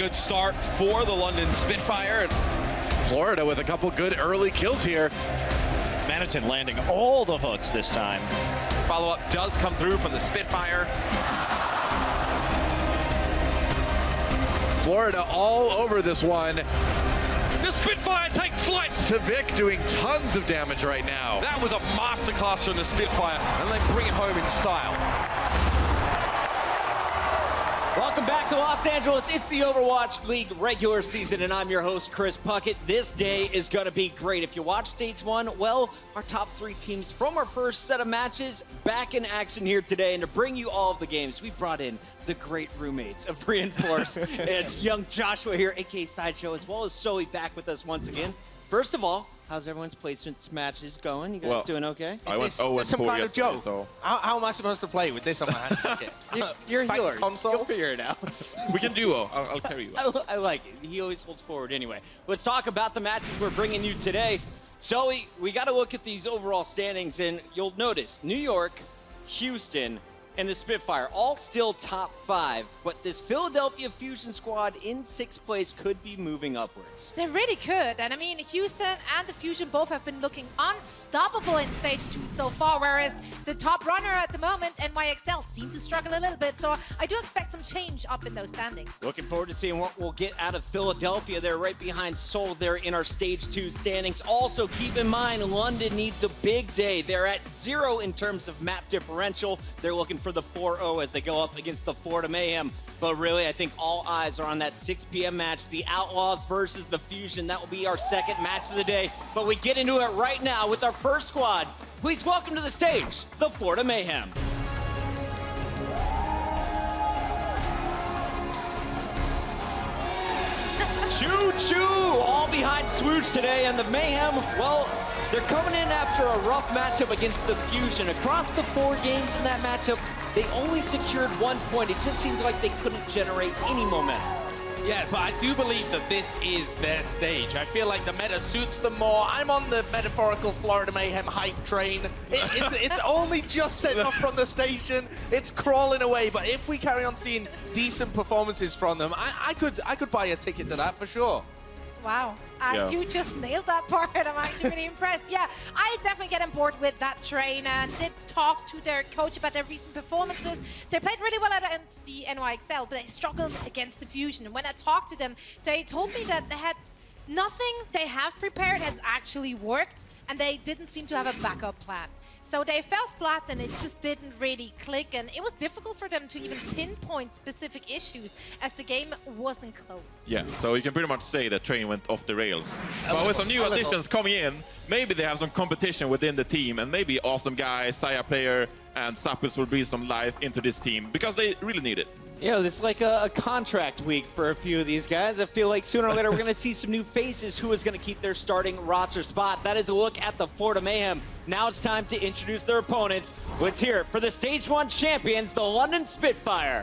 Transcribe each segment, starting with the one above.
good start for the London Spitfire. Florida with a couple good early kills here. Maniton landing all the hooks this time. Follow-up does come through from the Spitfire. Florida all over this one. The Spitfire take flight. To Vic doing tons of damage right now. That was a masterclass from the Spitfire, and they bring it home in style. Welcome back to Los Angeles. It's the Overwatch League regular season, and I'm your host, Chris Puckett. This day is going to be great. If you watch Stage 1, well, our top 3 teams from our first set of matches back in action here today. And to bring you all of the games, we brought in the great roommates of Reinforce and young Joshua here, a.k.a. Sideshow, as well as Zoe back with us once again. First of all, how's everyone's placements matches going? You guys doing okay? Is this some kind of joke? So. How am I supposed to play with this on my hand pocket? You're a healer. Console? You'll figure it out. We can duo. I'll carry you. I like it. He always holds forward anyway. Let's talk about the matches we're bringing you today. Zoe, we got to look at these overall standings, and you'll notice New York, Houston, and the Spitfire all still top 5, but this Philadelphia Fusion squad in 6th place could be moving upwards. They really could, and I mean, Houston and the Fusion both have been looking unstoppable in Stage 2 so far, whereas the top runner at the moment, NYXL, seem to struggle a little bit, so I do expect some change up in those standings. Looking forward to seeing what we'll get out of Philadelphia. They're right behind Seoul there in our Stage 2 standings. Also, keep in mind, London needs a big day. They're at 0 in terms of map differential. They're looking for the 4-0 as they go up against the Florida Mayhem. But really, I think all eyes are on that 6 p.m. match, the Outlaws versus the Fusion. That will be our second match of the day. But we get into it right now with our first squad. Please welcome to the stage, the Florida Mayhem. Choo-choo! All behind Swoosh today, and the Mayhem, well, they're coming in after a rough matchup against the Fusion. Across the 4 games in that matchup, they only secured 1 point. It just seemed like they couldn't generate any momentum. Yeah, but I do believe that this is their stage. I feel like the meta suits them more. I'm on the metaphorical Florida Mayhem hype train. It's only just set up from the station. It's crawling away. But if we carry on seeing decent performances from them, I could buy a ticket to that for sure. Wow, you just nailed that part. I'm actually really impressed. Yeah, I definitely get on board with that train and did talk to their coach about their recent performances. They played really well against the NYXL, but they struggled against the Fusion. And when I talked to them, they told me that they had nothing they have prepared has actually worked, and they didn't seem to have a backup plan. So they fell flat and it just didn't really click, and it was difficult for them to even pinpoint specific issues as the game wasn't close. Yeah, so you can pretty much say that train went off the rails. But with some new additions coming in, maybe they have some competition within the team, and maybe Awesome Guy, Saya Player, and Sapis will breathe some life into this team because they really need it. Yeah, this is like a contract week for a few of these guys. I feel like sooner or later we're going to see some new faces who is going to keep their starting roster spot. That is a look at the Florida Mayhem. Now it's time to introduce their opponents. Let's hear it for the Stage 1 champions, the London Spitfire.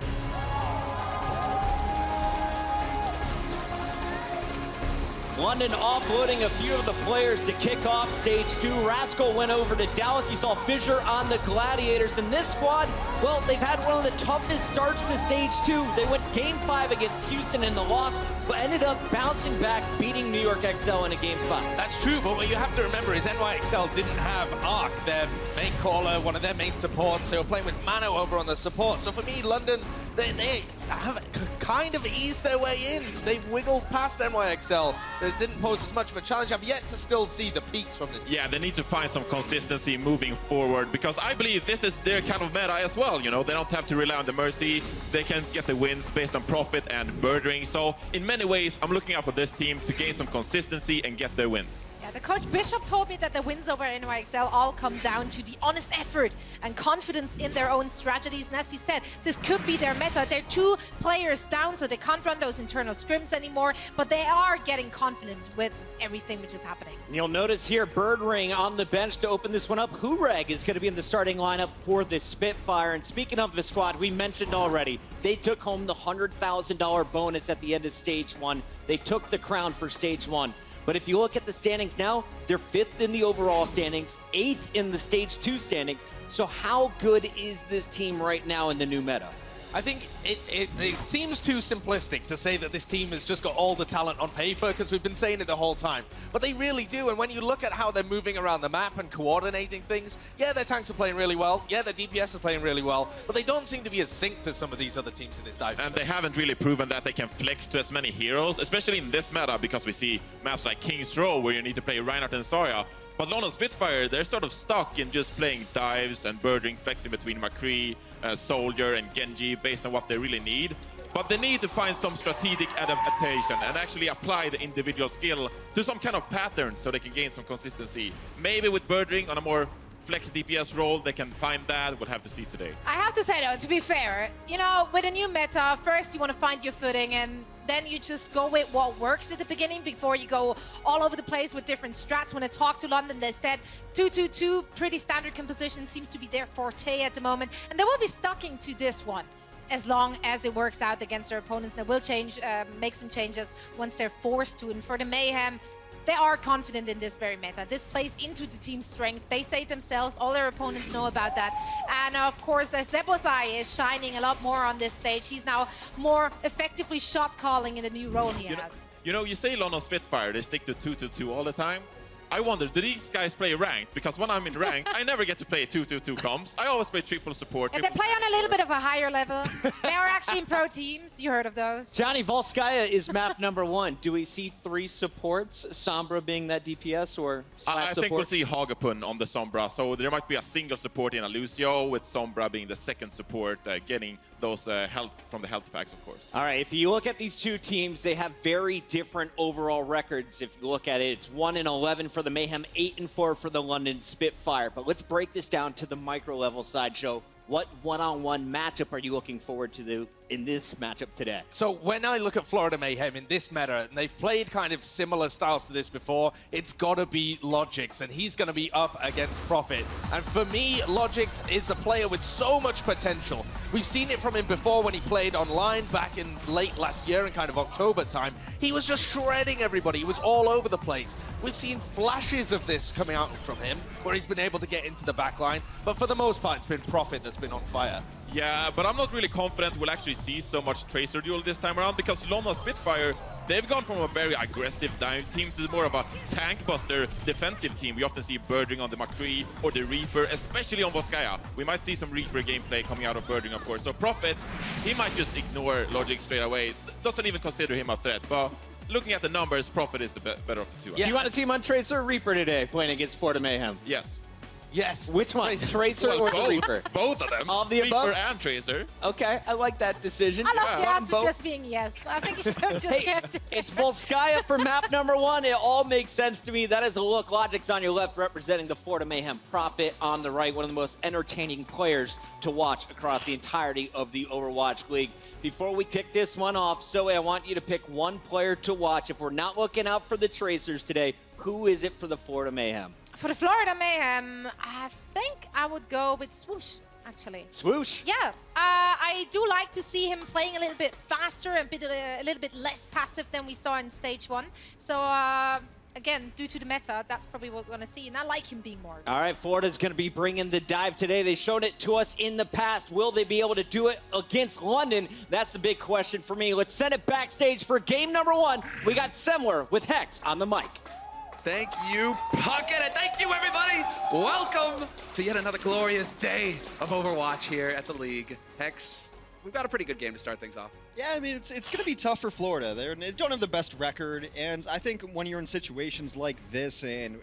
London offloading a few of the players to kick off Stage 2. Rascal went over to Dallas. You saw Fisher on the Gladiators. And this squad, well, they've had one of the toughest starts to Stage 2. They went Game 5 against Houston in the loss, but ended up bouncing back, beating New York XL in a Game 5. That's true, but what you have to remember is NYXL didn't have Arc, their main caller, one of their main supports. They were playing with Mano over on the support. So for me, London, they have kind of eased their way in. They've wiggled past NYXL. They didn't pose as much of a challenge. I've yet to still see the peaks from this team. Yeah, they need to find some consistency moving forward, because I believe this is their kind of meta as well. You know, they don't have to rely on the Mercy. They can get the wins based on profit and murdering. So in many ways, I'm looking out for this team to gain some consistency and get their wins. Yeah, the coach Bishop told me that the wins over NYXL all come down to the honest effort and confidence in their own strategies. And as you said, this could be their meta. They're 2 players down, so they can't run those internal scrims anymore, but they are getting confident with everything which is happening. You'll notice here Bird Ring on the bench to open this one up. Hureg is going to be in the starting lineup for the Spitfire. And speaking of the squad, we mentioned already, they took home the $100,000 bonus at the end of Stage 1. They took the crown for Stage 1. But if you look at the standings now, they're 5th in the overall standings, 8th in the Stage 2 standings. So how good is this team right now in the new meta? I think it seems too simplistic to say that this team has just got all the talent on paper, because we've been saying it the whole time. But they really do, and when you look at how they're moving around the map and coordinating things, yeah, their tanks are playing really well, yeah, their DPS are playing really well, but they don't seem to be as synced as some of these other teams in this dive. And they haven't really proven that they can flex to as many heroes, especially in this meta, because we see maps like King's Row where you need to play Reinhardt and Zarya. But London Spitfire, they're sort of stuck in just playing dives and birding, flexing between McCree, Soldier and Genji based on what they really need. But they need to find some strategic adaptation and actually apply the individual skill to some kind of pattern so they can gain some consistency. Maybe with birding on a more flex DPS role, they can find that. We'll have to see today. I have to say though, to be fair, you know, with a new meta, first you want to find your footing, and then you just go with what works at the beginning before you go all over the place with different strats. When I talked to London, they said 2-2-2, pretty standard composition, seems to be their forte at the moment, and they will be sticking to this one as long as it works out against their opponents. They will change, make some changes once they're forced to. And for the Mayhem, they are confident in this very meta. This plays into the team's strength. They say it themselves, all their opponents know about that. And of course, Zebozai is shining a lot more on this stage. He's now more effectively shot calling in the new role he has. You know, you say London Spitfire, they stick to 2-2-2 all the time. I wonder, do these guys play ranked? Because when I'm in ranked, I never get to play 2-2-2 comps. I always play triple support. And they play on a little bit of a higher level. They are actually in pro teams. You heard of those. Johnny, Volskaya is map number 1. Do we see 3 supports, Sombra being that DPS or I think we'll see Hagapun on the Sombra. So there might be a single support in Alucio, with Sombra being the second support, getting those health from the health packs, of course. All right, if you look at these two teams, they have very different overall records. If you look at it, it's 1-11 for the Mayhem, 8-4 for the London Spitfire. But let's break this down to the micro level side, Joe. What one-on-one matchup are you looking forward to in this matchup today? So when I look at Florida Mayhem in this meta, and they've played kind of similar styles to this before, it's got to be Logix, and he's going to be up against Prophet. And for me, Logix is a player with so much potential. We've seen it from him before when he played online back in late last year in kind of October time. He was just shredding everybody. He was all over the place. We've seen flashes of this coming out from him, where he's been able to get into the backline. But for the most part, it's been Prophet that's been on fire. Yeah, but I'm not really confident we'll actually see so much Tracer duel this time around, because London Spitfire, they've gone from a very aggressive dive team to more of a tank buster defensive team. We often see birding on the McCree or the Reaper, especially on Volskaya. We might see some Reaper gameplay coming out of birding, of course. So Prophet, he might just ignore Logix straight away. Doesn't even consider him a threat, but looking at the numbers, Prophet is the better of the two. Yeah. Do you want a team on Tracer or Reaper today playing against Florida Mayhem? Yes. Yes. Which one? Tracer Well, or both, the Reaper? Both of them. All the above? Reaper and Tracer. Okay, I like that decision. I love the answer Both. just being yes. I think you should have just Hey, kept it. it's Volskaya for map number 1. It all makes sense to me. That is a look. Logix on your left representing the Florida Mayhem. Prophet on the right, one of the most entertaining players to watch across the entirety of the Overwatch League. Before we kick this one off, Zoe, I want you to pick one player to watch. If we're not looking out for the Tracers today, who is it for the Florida Mayhem? For the Florida Mayhem, I think I would go with Swoosh, actually. Swoosh? Yeah, I do like to see him playing a little bit faster, a little bit less passive than we saw in stage 1. So, again, due to the meta, that's probably what we're going to see, and I like him being more. All right, Florida's going to be bringing the dive today. They've shown it to us in the past. Will they be able to do it against London? That's the big question for me. Let's send it backstage for game number 1. We got Semler with Hex on the mic. Thank you, Puckett, and thank you, everybody. Welcome to yet another glorious day of Overwatch here at the League. Hex, we've got a pretty good game to start things off. Yeah, I mean, it's going to be tough for Florida. They don't have the best record, and I think when you're in situations like this, and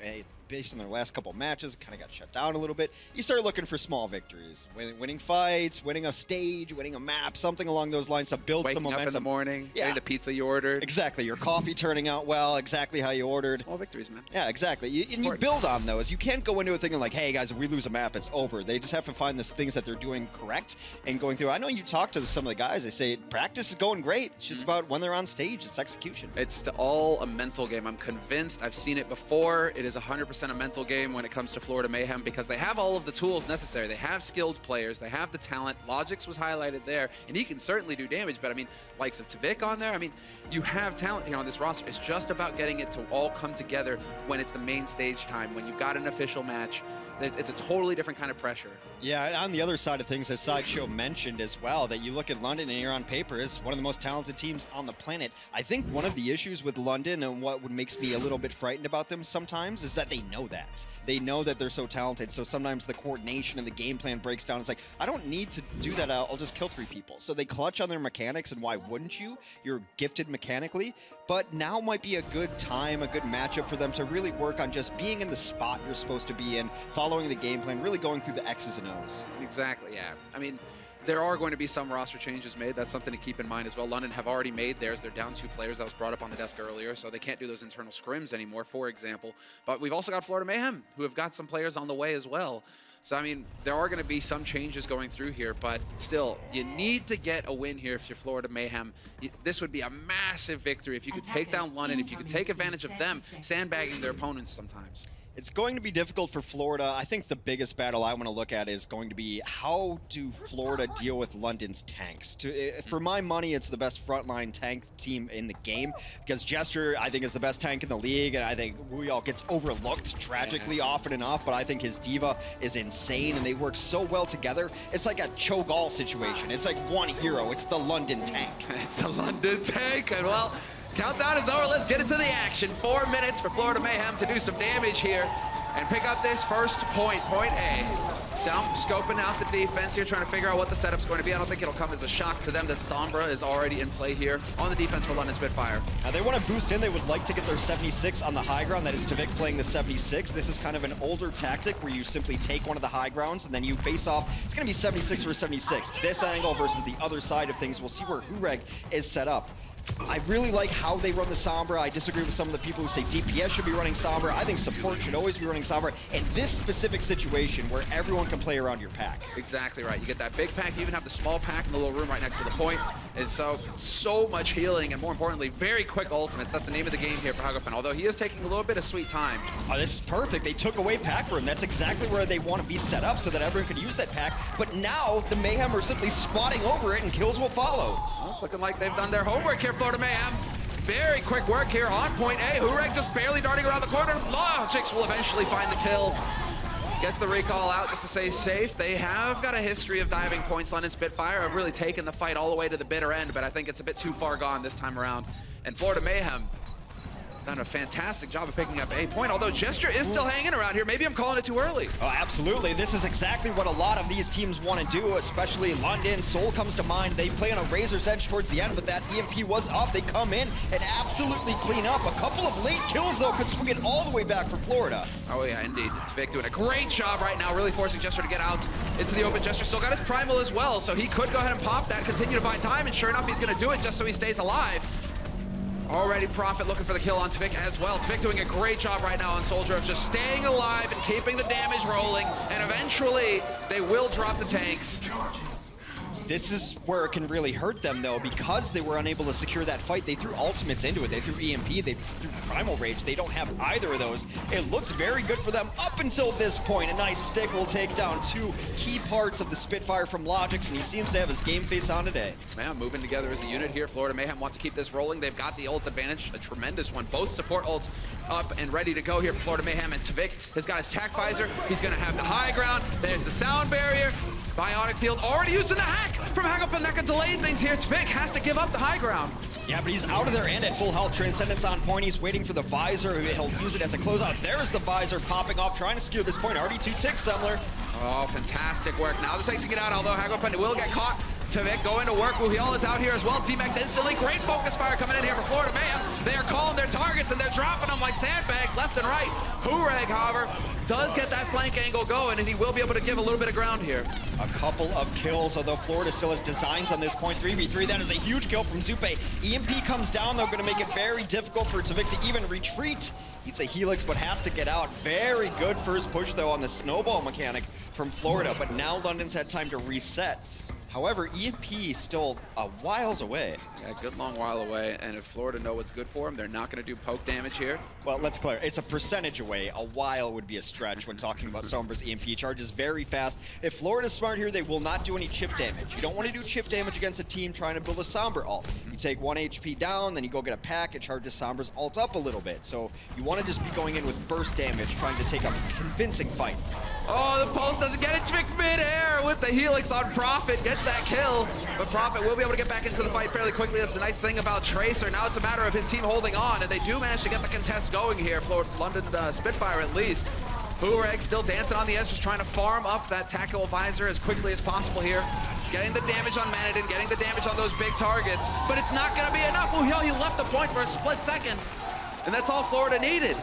based on their last couple matches, kind of got shut down a little bit, you start looking for small victories. Winning fights, winning a stage, winning a map, something along those lines to build some momentum. Waking up in the morning, getting the pizza you ordered. Exactly. Your coffee turning out well, exactly how you ordered. Small victories, man. Yeah, exactly. You build on those. You can't go into it thinking like, hey, guys, if we lose a map, it's over. They just have to find the things that they're doing correct and going through. I know you talk to some of the guys. They say practice is going great. It's just about when they're on stage. It's execution. It's all a mental game. I'm convinced. I've seen it before. It is 100% a mental game when it comes to Florida Mayhem, because they have all of the tools necessary. They have skilled players. They have the talent. Logix was highlighted there, and he can certainly do damage, but I mean, likes of Tavik on there, I mean, you have talent here on this roster. It's just about getting it to all come together when it's the main stage time, when you've got an official match. It's a totally different kind of pressure. Yeah, and on the other side of things, as Sideshow mentioned as well, that you look at London and you're on paper is one of the most talented teams on the planet. I think one of the issues with London and what makes me a little bit frightened about them sometimes is that they know that. They know that they're so talented, so sometimes the coordination and the game plan breaks down. It's like, I don't need to do that, I'll just kill 3 people. So they clutch on their mechanics, and why wouldn't you? You're gifted mechanically, but now might be a good time, a good matchup for them to really work on just being in the spot you're supposed to be in, following the game plan, really going through the X's and O's. Exactly, yeah. I mean, there are going to be some roster changes made. That's something to keep in mind as well. London have already made theirs. They're down 2 players. That was brought up on the desk earlier, so they can't do those internal scrims anymore, for example. But we've also got Florida Mayhem, who have got some players on the way as well. So, I mean, there are going to be some changes going through here, but still, you need to get a win here if you're Florida Mayhem. This would be a massive victory if you could take down London, if you could take advantage of them sandbagging their opponents sometimes. It's going to be difficult for Florida. I think the biggest battle I want to look at is going to be how do Florida deal with London's tanks. For my money, it's the best frontline tank team in the game because Gesture, I think, is the best tank in the league, and I think Wuyall gets overlooked tragically often enough, but I think his diva is insane, and they work so well together. It's like a Cho'Gall situation. It's like one hero. It's the London tank. It's the London tank, and well, countdown is over. Let's get into the action. 4 minutes for Florida Mayhem to do some damage here and pick up this first point, point A. So I'm scoping out the defense here, trying to figure out what the setup's going to be. I don't think it'll come as a shock to them that Sombra is already in play here on the defense for London Spitfire. Now they want to boost in. They would like to get their 76 on the high ground. That is Tvik playing the 76. This is kind of an older tactic where you simply take one of the high grounds and then you face off. It's going to be 76 versus 76. This angle versus the other side of things. We'll see where Hureg is set up. I really like how they run the Sombra. I disagree with some of the people who say DPS should be running Sombra. I think support should always be running Sombra in this specific situation where everyone can play around your pack. Exactly right. You get that big pack, you even have the small pack in the little room right next to the point. And so much healing, and more importantly, very quick ultimates. That's the name of the game here for Hagopin, although he is taking a little bit of sweet time. Oh, this is perfect. They took away pack for him. That's exactly where they want to be set up so that everyone could use that pack. But now the Mayhem are simply spotting over it and kills will follow. Well, it's looking like they've done their homework here, Florida Mayhem. Very quick work here on point A. Hureg just barely darting around the corner. Logics will eventually find the kill. Gets the recall out just to stay safe. They have got a history of diving points. London Spitfire have really taken the fight all the way to the bitter end, but I think it's a bit too far gone this time around. And Florida Mayhem done a fantastic job of picking up a point, although Gesture is still hanging around here. Maybe I'm calling it too early. Oh, absolutely. This is exactly what a lot of these teams want to do, especially London. Soul comes to mind. They play on a razor's edge towards the end, but that EMP was up. They come in and absolutely clean up. A couple of late kills, though, could swing it all the way back for Florida. Oh, yeah, indeed. Tvik doing a great job right now, really forcing Gesture to get out into the open. Gesture still got his primal as well, so he could go ahead and pop that, continue to buy time, and sure enough, he's going to do it just so he stays alive. Already Prophet looking for the kill on Tvik as well. Tvik doing a great job right now on Soldier of just staying alive and keeping the damage rolling, and eventually they will drop the tanks. This is where it can really hurt them, though, because they were unable to secure that fight. They threw ultimates into it. They threw EMP, they threw Primal Rage. They don't have either of those. It looked very good for them up until this point. A nice stick will take down 2 key parts of the Spitfire from Logics, and he seems to have his game face on today. Man, moving together as a unit here. Florida Mayhem want to keep this rolling. They've got the ult advantage, a tremendous one. Both support ults up and ready to go here for Florida Mayhem, and Tvik has got his tack visor. He's going to have the high ground. There's the sound barrier. Bionic field already using the hack from Hagopin. That could delay things here. Tvik has to give up the high ground. Yeah, but he's out of there and at full health. Transcendence on point. He's waiting for the visor. He'll use it as a closeout. There's the visor popping off, trying to secure this point. Already 2 ticks, Semler. Oh, fantastic work. Now the tanks to get out, although Hagopin will get caught. Tvik going to work. Wuyall is out here as well. T-Mac instantly. Great focus fire coming in here for Florida Mayhem. They are calling their targets and they're dropping them like sandbags left and right. Hureg, however, does get that flank angle going, and he will be able to give a little bit of ground here. A couple of kills, although Florida still has designs on this point. 3v3, that is a huge kill from Zupe. EMP comes down, though, going to make it very difficult for Tvik to even retreat. Eats a Helix, but has to get out. Very good first push, though, on the snowball mechanic from Florida, but now London's had time to reset. However, EMP is still a whiles away. Yeah, a good long while away, and if Florida know what's good for them, they're not going to do poke damage here. Well, let's clear. It's a percentage away. A while would be a stretch when talking about Sombra's EMP. Charges very fast. If Florida's smart here, they will not do any chip damage. You don't want to do chip damage against a team trying to build a Sombra ult. You take 1 HP down, then you go get a pack, it charges Sombra's ult up a little bit. So you want to just be going in with burst damage, trying to take a convincing fight. Oh, the pulse doesn't get it. Tricked mid-air with the helix on Prophet. Gets that kill. But Prophet will be able to get back into the fight fairly quickly. That's the nice thing about Tracer. Now it's a matter of his team holding on, and they do manage to get the contest going here for London Spitfire at least. Hureg still dancing on the edge, just trying to farm up that tactical visor as quickly as possible here. Getting the damage on Manadin, getting the damage on those big targets. But it's not going to be enough. Oh, he left the point for a split second. And that's all Florida needed.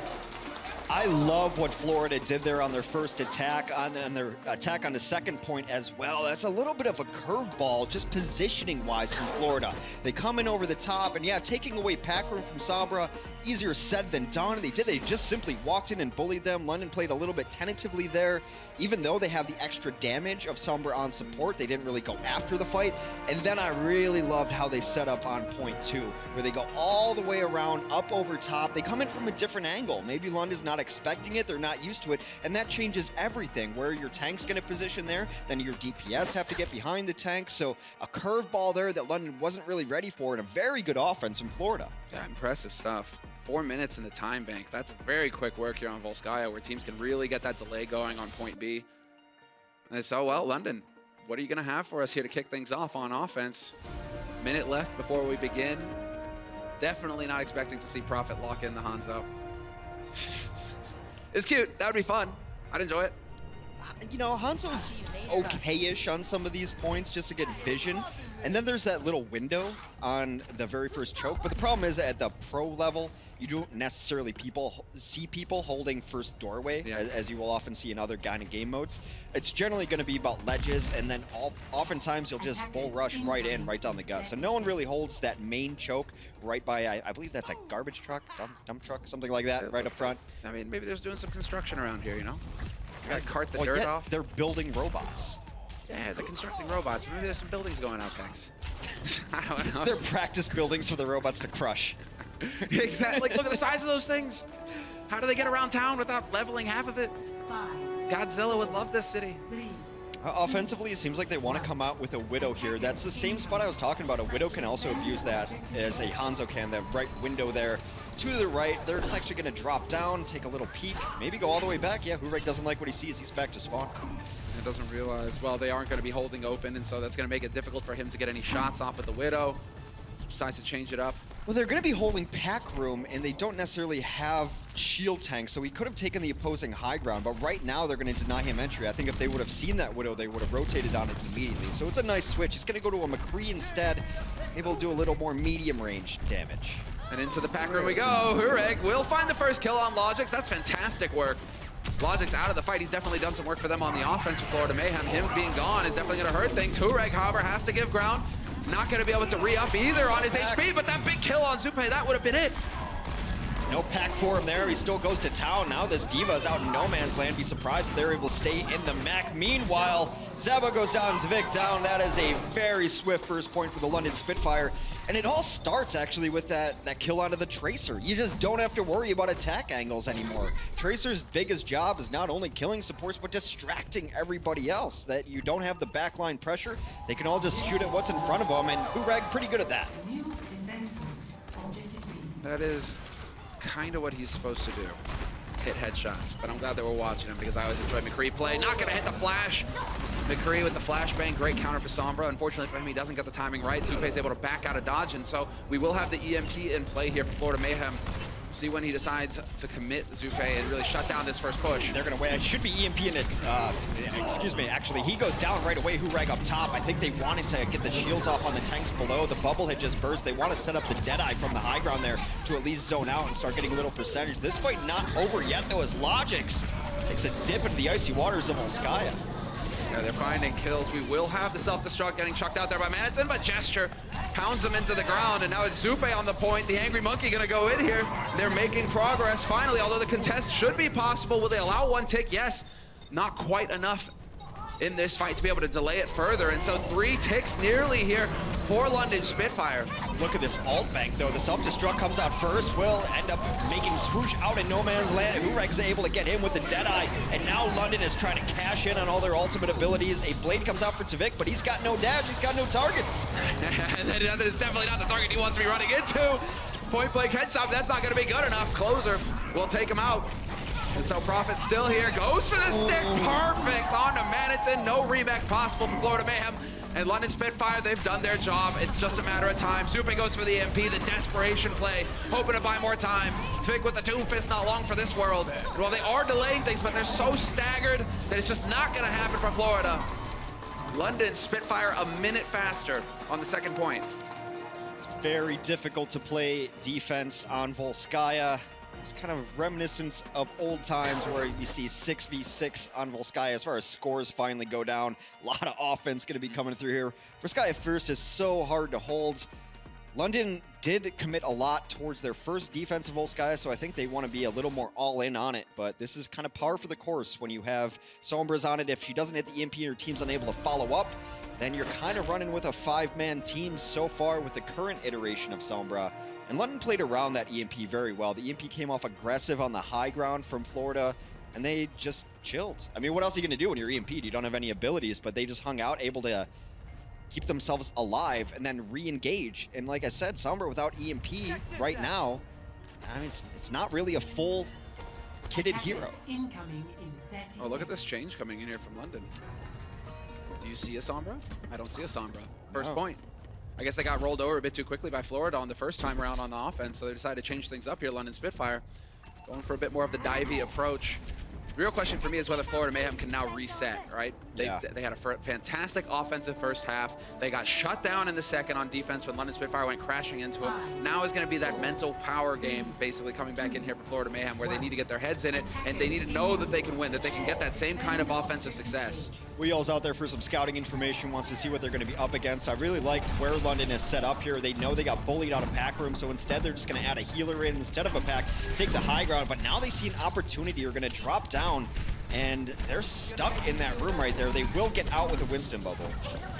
I love what Florida did there on their first attack, on their attack on the second point as well. That's a little bit of a curveball, just positioning-wise from Florida. They come in over the top, and yeah, taking away pack room from Sombra, easier said than done. They just simply walked in and bullied them. London played a little bit tentatively there. Even though they have the extra damage of Sombra on support, they didn't really go after the fight. And then I really loved how they set up on point 2, where they go all the way around, up over top. They come in from a different angle. Maybe London's not expecting it, they're not used to it, and that changes everything. Where your tank's going to position there, then your DPS have to get behind the tank. So a curveball there that London wasn't really ready for, and a very good offense from Florida. Yeah, impressive stuff. 4 minutes in the time bank. That's very quick work here on Volskaya, where teams can really get that delay going on point B. And so, well, London, what are you going to have for us here to kick things off on offense? Minute left before we begin. Definitely not expecting to see Prophet lock in the Hanzo. It's cute. That would be fun. I'd enjoy it. You know, Hanzo's okay-ish on some of these points just to get vision. And then there's that little window on the very first choke. But the problem is at the pro level, you don't necessarily see people holding first doorway, as you will often see in other kind of game modes. It's generally going to be about ledges, and then oftentimes you'll just bull rush right in, right down the gut. So no one really holds that main choke right by, I believe that's a garbage truck, dump truck, something like that, right up front. I mean, maybe there's doing some construction around here, you know? Gotta cart the dirt off. They're building robots. Yeah, they're constructing robots. Maybe there's some buildings going out, Pex. I don't know. They're practice buildings for the robots to crush. Exactly. Like, look at the size of those things. How do they get around town without leveling half of it? Godzilla would love this city. Offensively, it seems like they want to come out with a Widow here. That's the same spot I was talking about. A Widow can also abuse that as a Hanzo can. The right window there to the right. They're just actually going to drop down, take a little peek, maybe go all the way back. Yeah, Hureg doesn't like what he sees. He's back to spawn. He doesn't realize, well, they aren't going to be holding open, and so that's going to make it difficult for him to get any shots off of the Widow. Decides to change it up. Well, they're going to be holding pack room, and they don't necessarily have shield tanks, so he could have taken the opposing high ground, but right now they're going to deny him entry. I think if they would have seen that Widow, they would have rotated on it immediately. So it's a nice switch. He's going to go to a McCree instead, able to do a little more medium range damage. And into the pack room we go. Hureg will find the first kill on Logix. That's fantastic work. Logic's out of the fight. He's definitely done some work for them on the offense for Florida Mayhem. Him being gone is definitely going to hurt things. Hureg, however, has to give ground. Not going to be able to re-up either on his HP, but that big kill on Zupe, that would have been it. No pack for him there. He still goes to town. Now this Diva is out in no man's land. Be surprised if they're able to stay in the MAC. Meanwhile, Zeba goes down, Zvik down. That is a very swift first point for the London Spitfire. And it all starts actually with that kill onto the Tracer. You just don't have to worry about attack angles anymore. Tracer's biggest job is not only killing supports, but distracting everybody else. That you don't have the backline pressure. They can all just shoot at what's in front of them, and Hureg pretty good at that. That is kind of what he's supposed to do. Hit headshots, but I'm glad that we're watching him because I always enjoy McCree play. Not gonna hit the flash. McCree with the flashbang, great counter for Sombra. Unfortunately for him, he doesn't get the timing right. Zupe's able to back out of dodge, and so we will have the EMP in play here for Florida Mayhem. See when he decides to commit Zupe and really shut down this first push. They're gonna wait. It should be EMP in it. Excuse me, actually, he goes down right away. Hureg up top. I think they wanted to get the shields off on the tanks below. The bubble had just burst. They want to set up the Deadeye from the high ground there to at least zone out and start getting a little percentage. This fight not over yet, though, as Logix takes a dip into the icy waters of Volskaya. Yeah, they're finding kills. We will have the self-destruct getting chucked out there by Manatson, but Gesture pounds him into the ground, and now it's Zupe on the point. The Angry Monkey gonna go in here. They're making progress finally, although the contest should be possible. Will they allow one tick? Yes. Not quite enough in this fight to be able to delay it further, and so 3 ticks nearly here for London Spitfire. Look at this alt bank, though. The self-destruct comes out first. Will end up making swoosh out in no man's land. Hureg's able to get him with the Deadeye, and now London is trying to cash in on all their ultimate abilities. A blade comes out for Tvik, but he's got no dash. He's got no targets. And that is definitely not the target he wants to be running into. Point blank headshot, that's not going to be good enough. Closer will take him out. And so Prophet still here, goes for the stick, Manatee. No remake possible for Florida Mayhem. And London Spitfire, they've done their job. It's just a matter of time. Zupe goes for the EMP, the desperation play, hoping to buy more time. Tvig with the Doomfist, not long for this world. Well, they are delaying things, but they're so staggered that it's just not going to happen for Florida. London Spitfire a minute faster on the second point. It's very difficult to play defense on Volskaya. It's kind of reminiscent of old times where you see 6v6 on Volskaya as far as scores finally go down. A lot of offense going to be coming through here. Volskaya first is so hard to hold. London did commit a lot towards their first defense of Volskaya, so I think they want to be a little more all-in on it, but this is kind of par for the course when you have Sombra's on it. If she doesn't hit the EMP and her team's unable to follow up, then you're kind of running with a 5-man team so far with the current iteration of Sombra. And London played around that EMP very well. The EMP came off aggressive on the high ground from Florida, and they just chilled. I mean, what else are you going to do when you're EMP'd? You don't have any abilities, but they just hung out, able to keep themselves alive and then re-engage. And like I said, Sombra without EMP right now, I mean, it's not really a full kitted hero. Oh, look at this change coming in here from London. Do you see a Sombra? I don't see a Sombra. First point. I guess they got rolled over a bit too quickly by Florida on the first time around on the offense, so they decided to change things up here, London Spitfire. Going for a bit more of the divey approach. The real question for me is whether Florida Mayhem can now reset, right? They had a fantastic offensive first half. They got shut down in the second on defense when London Spitfire went crashing into them. Now is going to be that mental power game basically coming back in here for Florida Mayhem, where they need to get their heads in it and they need to know that they can win, that they can get that same kind of offensive success. Wheel's out there for some scouting information, wants to see what they're going to be up against. I really like where London is set up here. They know they got bullied out of pack room, so instead they're just going to add a healer in instead of a pack, take the high ground, but now they see an opportunity. They're going to drop down, and they're stuck in that room right there. They will get out with a Winston Bubble.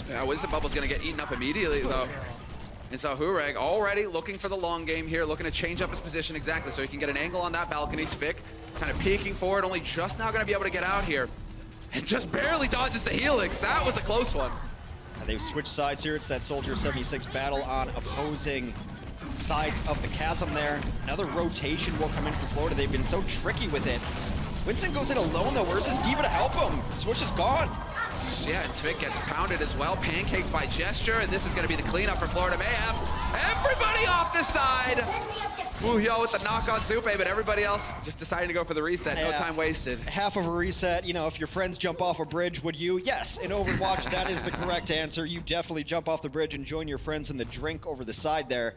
Yeah, Winston Bubble's going to get eaten up immediately, though. And so Hureg already looking for the long game here, looking to change up his position exactly so he can get an angle on that balcony. Tvik kind of peeking forward, only just now going to be able to get out here. And just barely dodges the Helix. That was a close one. They've switched sides here. It's that Soldier 76 battle on opposing sides of the chasm there. Another rotation will come in for Florida. They've been so tricky with it. Winston goes in alone, though. Where's his diva to help him? Switch is gone. Yeah, and Tvik gets pounded as well. Pancakes by Gesture, and this is going to be the cleanup for Florida Mayhem. Everybody off the side. Woo-yo with the knock on Zupe, but everybody else just deciding to go for the reset. No time wasted. Half of a reset. You know, if your friends jump off a bridge, would you? Yes, in Overwatch, that is the correct answer. You definitely jump off the bridge and join your friends in the drink over the side there.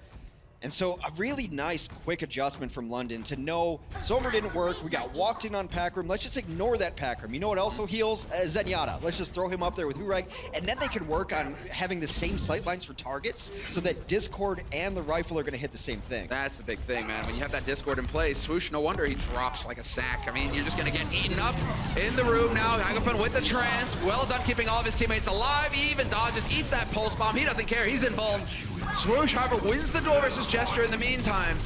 And so a really nice, quick adjustment from London to know Sombra didn't work. We got walked in on pack room. Let's just ignore that pack room. You know what also heals? Zenyatta. Let's just throw him up there with Hureg. And then they can work on having the same sightlines for targets so that Discord and the rifle are going to hit the same thing. That's the big thing, man. When you have that Discord in place, Swoosh, no wonder he drops like a sack. I mean, you're just going to get eaten up in the room now. Hagafun with the trance. Well done keeping all of his teammates alive. He even dodges, eats that pulse bomb. He doesn't care. He's involved. Swoosh, however, wins the duel versus Gesture in the meantime.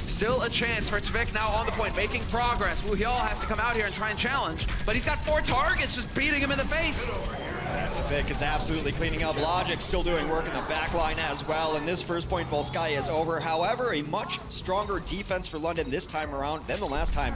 Still a chance for Tvik now on the point, making progress. Woo-Hyol has to come out here and try and challenge, but he's got 4 targets just beating him in the face. Tvik is absolutely cleaning up. Logic still doing work in the back line as well, and this first point Volskaya is over. However, a much stronger defense for London this time around than the last time.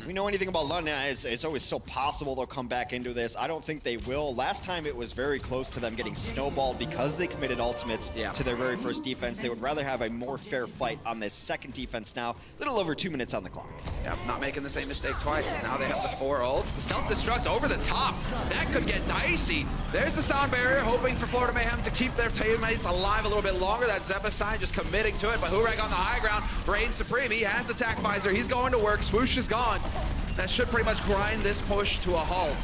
If we know anything about London, it's always still possible they'll come back into this. I don't think they will. Last time it was very close to them getting snowballed because they committed ultimates to their very first defense. They would rather have a more fair fight on this second defense now. A little over 2 minutes on the clock. Yeah, not making the same mistake twice. Now they have the 4 ults. The self-destruct over the top. That could get dicey. There's the sound barrier, hoping for Florida Mayhem to keep their teammates alive a little bit longer. That Zebasai just committing to it, but Hureg on the high ground reigns supreme. He has the attack visor. He's going to work. Swoosh is gone. That should pretty much grind this push to a halt.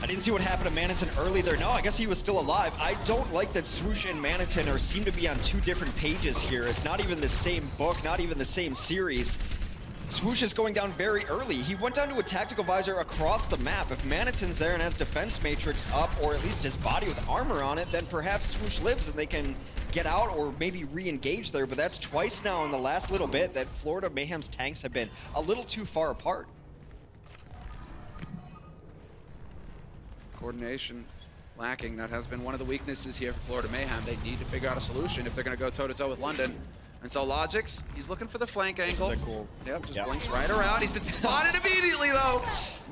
I didn't see what happened to Manatee early there. No, I guess he was still alive. I don't like that Swoosh and Manatee seem to be on 2 different pages here. It's not even the same book, not even the same series. Swoosh is going down very early. He went down to a tactical visor across the map. If Manatee's there and has defense matrix up, or at least his body with armor on it, then perhaps Swoosh lives and they can get out or maybe re-engage there, but that's twice now in the last little bit that Florida Mayhem's tanks have been a little too far apart. Coordination lacking. That has been one of the weaknesses here for Florida Mayhem. They need to figure out a solution if they're going to go toe-to-toe with London. And so Logix, he's looking for the flank angle. Cool. Yep, just blinks right around. He's been spotted immediately, though.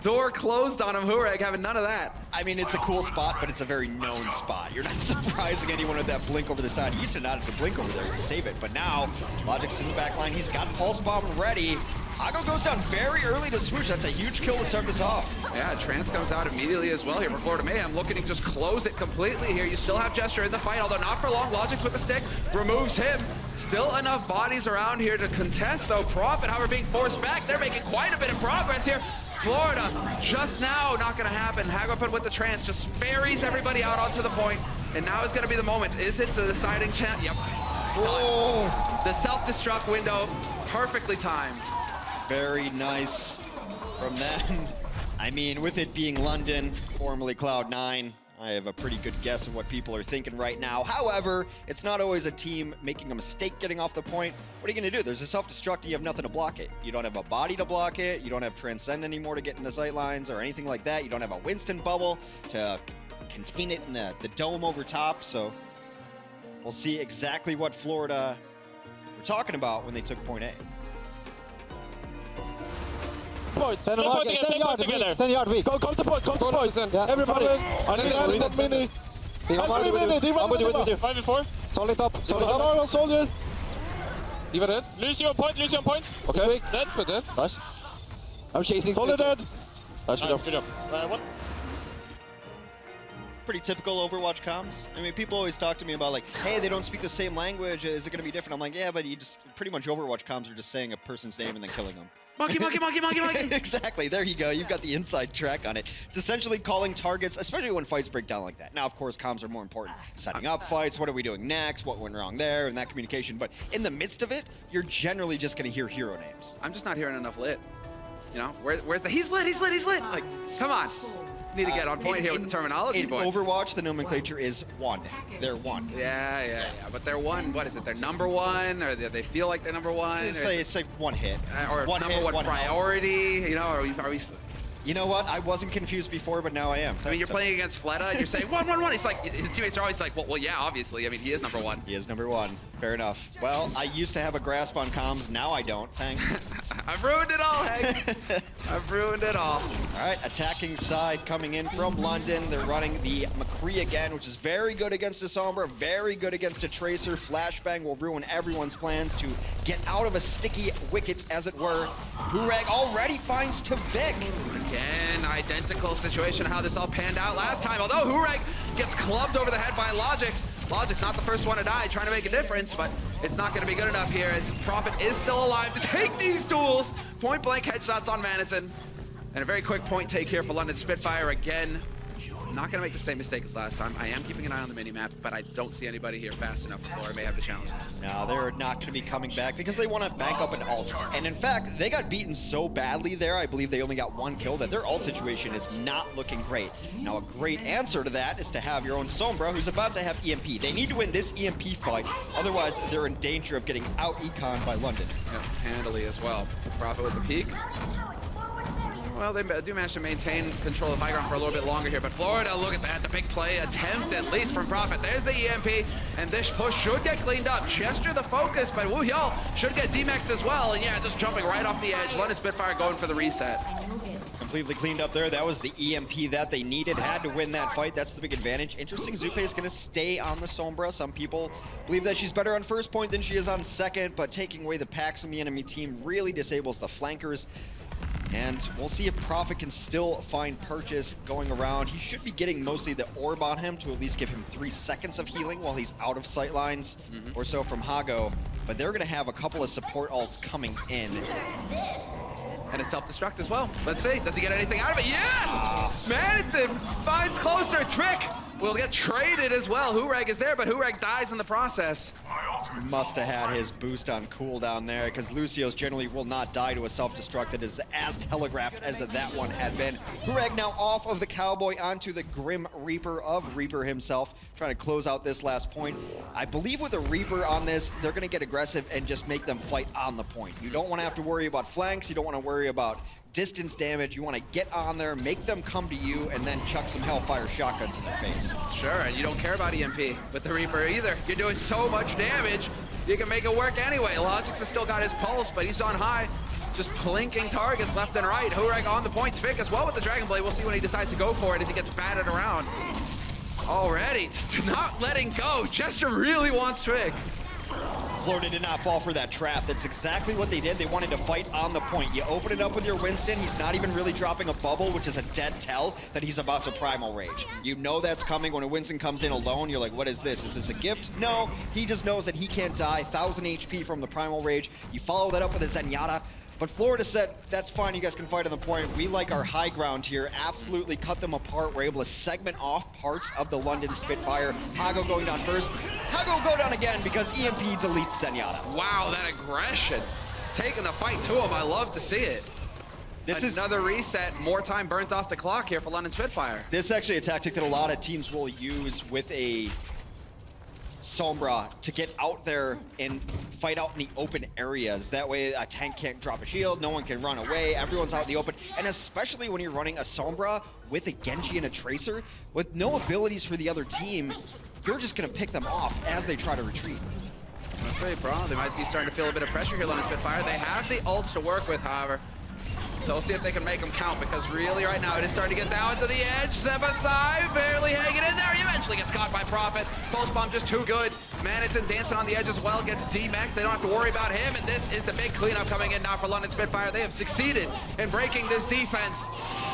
Door closed on him. Hurag having none of that. I mean, it's a cool spot, but it's a very known spot. You're not surprising anyone with that blink over the side. He used to not have to blink over there and save it, but now Logix in the back line. He's got Pulse Bomb ready. Hago goes down very early to swoosh. That's a huge kill to start this off. Yeah, Trance comes out immediately as well here for Florida Mayhem, looking to just close it completely here. You still have Gesture in the fight, although not for long. Logix with the stick removes him. Still enough bodies around here to contest, though. Profit, however, being forced back. They're making quite a bit of progress here. Florida, just now, not going to happen. Hagopan with the Trance just ferries everybody out onto the point, and now is going to be the moment. Is it the deciding chance? Yep. Oh. The self-destruct window, perfectly timed. Very nice from them. I mean, with it being London, formerly Cloud9, I have a pretty good guess of what people are thinking right now. However, it's not always a team making a mistake getting off the point. What are you going to do? There's a self-destruct, you have nothing to block it. You don't have a body to block it. You don't have Transcend anymore to get into sight lines or anything like that. You don't have a Winston bubble to contain it in the dome over top. So we'll see exactly what Florida were talking about when they took point A. Point. Send yard weak. Go to point. Yeah. Everybody. Mini. I'm with you. 5 and 4. Solid up. Soldier. Leave it in. Lucio on point. Okay. Dead. Nice. I'm chasing. Solid dead. Nice, good job. What? Pretty typical Overwatch comms. I mean, people always talk to me about like, hey, they don't speak the same language. Is it going to be different? I'm like, yeah, but you just pretty much Overwatch comms are just saying a person's name and then killing them. Monkey. Exactly. There you go. You've got the inside track on it. It's essentially calling targets, especially when fights break down like that. Now, of course, comms are more important. Setting up fights. What are we doing next? What went wrong there? And that communication. But in the midst of it, you're generally just going to hear hero names. I'm just not hearing enough lit. You know, where's the he's lit. Like, come on. Need to get on point here with the terminology, boys. In Overwatch, the nomenclature is one. They're one. Yeah. But they're one. What is it? They're number one, or they feel like they're number one? It's like one hit. Or one number hit, one priority. You know, are we? You know what? I wasn't confused before, but now I am. I mean, you're playing against Fleta, and you're saying 1-1-1. He's like, his teammates are always like, well, yeah, obviously. I mean, he is number one. He is number one. Fair enough. Well, I used to have a grasp on comms. Now I don't. Thanks. I've ruined it all, Hank. I've ruined it all. All right, attacking side coming in from London. They're running the McCree again, which is very good against a Sombra, very good against a Tracer. Flashbang will ruin everyone's plans to get out of a sticky wicket, as it were. Hurag already finds Tavik. Again, identical situation how this all panned out last time. Although Hurag gets clubbed over the head by Logix. Logix not the first one to die, trying to make a difference, but it's not going to be good enough here as Profit is still alive to take these duels. Point blank headshots on Maniton. And a very quick point take here for London Spitfire again. Not going to make the same mistake as last time. I am keeping an eye on the minimap, but I don't see anybody here fast enough or may have the challenges. No, they're not going to be coming back because they want to bank up an ult. And in fact, they got beaten so badly there, I believe they only got one kill, that their ult situation is not looking great. Now, a great answer to that is to have your own Sombra, who's about to have EMP. They need to win this EMP fight, otherwise they're in danger of getting out-econned by London. Yep, handily as well. Profit with the peak. Well, they do manage to maintain control of high ground for a little bit longer here, but Florida, look at that, the big play attempt at least from Profit. There's the EMP, and this push should get cleaned up. Chester the focus, but Woohyul should get demexed as well, and yeah, just jumping right off the edge. London Spitfire going for the reset. Completely cleaned up there. That was the EMP that they needed, had to win that fight. That's the big advantage. Interesting, Zupe is going to stay on the Sombra. Some people believe that she's better on first point than she is on second, but taking away the packs from the enemy team really disables the flankers. And we'll see if Profit can still find purchase going around. He should be getting mostly the orb on him to at least give him 3 seconds of healing while he's out of sight lines or so from Hago. But they're going to have a couple of support ults coming in. And a self-destruct as well. Let's see, does he get anything out of it? Yes! Maniton finds closer. Trick will get traded as well. Hurag is there, but Hurag dies in the process. Must have had his boost on cooldown there, because Lucio's generally will not die to a self-destruct that is as telegraphed as that one had been. Hurag now off of the Cowboy onto the Grim Reaper of Reaper himself, trying to close out this last point. I believe with a Reaper on this, they're going to get aggressive and just make them fight on the point. You don't want to have to worry about flanks, you don't want to worry about distance damage. You want to get on there, make them come to you, and then chuck some Hellfire shotguns in their face. Sure, and you don't care about EMP with the Reaper either. You're doing so much damage. you can make it work anyway. Logix has still got his pulse, but he's on high. Just plinking targets left and right. Hurag on the point. Vic as well with the Dragon Blade. We'll see when he decides to go for it as he gets batted around. Already, just not letting go. Jester really wants Twig. Florida did not fall for that trap. That's exactly what they did. They wanted to fight on the point. You open it up with your Winston. He's not even really dropping a bubble, which is a dead tell that he's about to Primal Rage. You know that's coming. When a Winston comes in alone, you're like, what is this? Is this a gift? No, he just knows that he can't die. 1,000 HP from the Primal Rage. You follow that up with a Zenyatta. But Florida said, that's fine, you guys can fight on the point. We like our high ground here, absolutely cut them apart. We're able to segment off parts of the London Spitfire. Hago going down first. Hago will go down again because EMP deletes Zenyatta. Wow, that aggression. Taking the fight to him, I love to see it. This is another reset, more time burnt off the clock here for London Spitfire. This is actually a tactic that a lot of teams will use with a Sombra to get out there and fight out in the open areas. That way a tank can't drop a shield, no one can run away, everyone's out in the open. And especially when you're running a Sombra with a Genji and a Tracer, with no abilities for the other team, you're just gonna pick them off as they try to retreat. That's right, bro. They might be starting to feel a bit of pressure here, London Spitfire. They have the ults to work with, however. So we'll see if they can make them count, because really right now it is starting to get down to the edge. Zebasai barely hanging in there. He eventually gets caught by Prophet. Pulse Bomb just too good. Maniton dancing on the edge as well. Gets D-Mech. They don't have to worry about him. And this is the big cleanup coming in now for London Spitfire. They have succeeded in breaking this defense.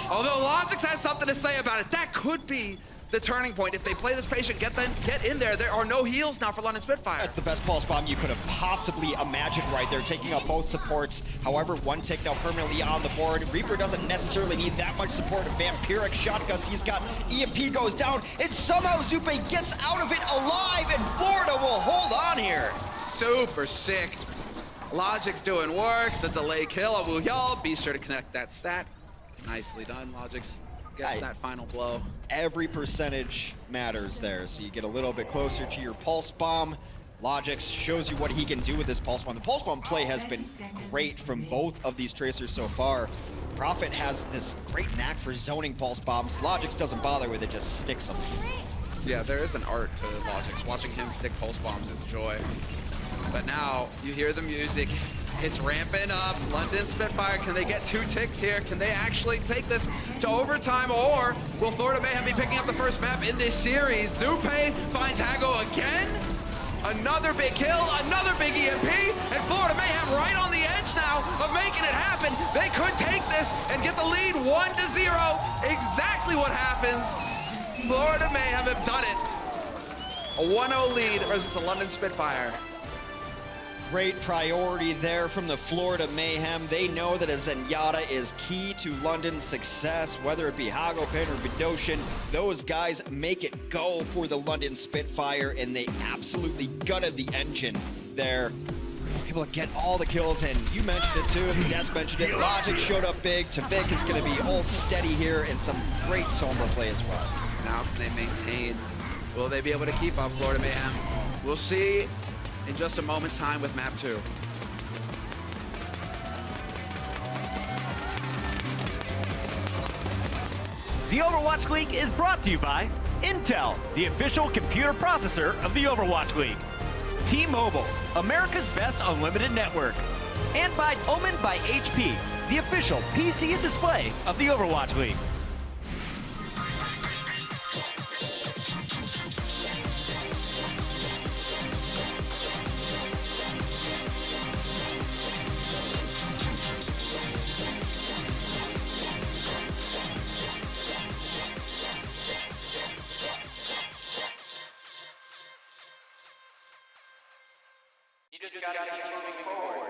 Although Logix has something to say about it. That could be the turning point. If they play this patient, get in there. There are no heals now for London Spitfire. That's the best pulse bomb you could have possibly imagined right there, taking out both supports. However, one tick now permanently on the board. Reaper doesn't necessarily need that much support. Vampiric shotguns he's got. EMP goes down, and somehow Zupe gets out of it alive, and Florida will hold on here. Super sick. Logix doing work. The delay kill of Wuyal. Be sure to connect that stat. Nicely done, Logix. Gets that final blow. Every percentage matters there, so you get a little bit closer to your pulse bomb. Logix shows you what he can do with this pulse bomb. The pulse bomb play has been great from both of these tracers so far. Prophet has this great knack for zoning pulse bombs. Logix doesn't bother with it, just sticks them. Yeah, there is an art to Logix. Watching him stick pulse bombs is a joy. But now you hear the music. It's ramping up. London Spitfire, can they get 2 ticks here? Can they actually take this to overtime, or will Florida Mayhem be picking up the first map in this series? Zupe finds Hago again. Another big kill, another big EMP, and Florida Mayhem right on the edge now of making it happen. They could take this and get the lead 1-0. Exactly what happens. Florida Mayhem have done it. A 1-0 lead versus the London Spitfire. Great priority there from the Florida Mayhem. They know that a Zenyatta is key to London's success, whether it be Hagopen or Vidoshin. Those guys make it go for the London Spitfire, and they absolutely gutted the engine there. Able to get all the kills, and you mentioned it too, Des mentioned it. Logix showed up big. Tavik is going to be hold steady here, and some great Sombra play as well. Now can they maintain? Will they be able to keep up, Florida Mayhem? We'll see in just a moment's time with map 2. The Overwatch League is brought to you by Intel, the official computer processor of the Overwatch League. T-Mobile, America's best unlimited network. And by Omen by HP, the official PC and display of the Overwatch League. You just gotta keep moving forward.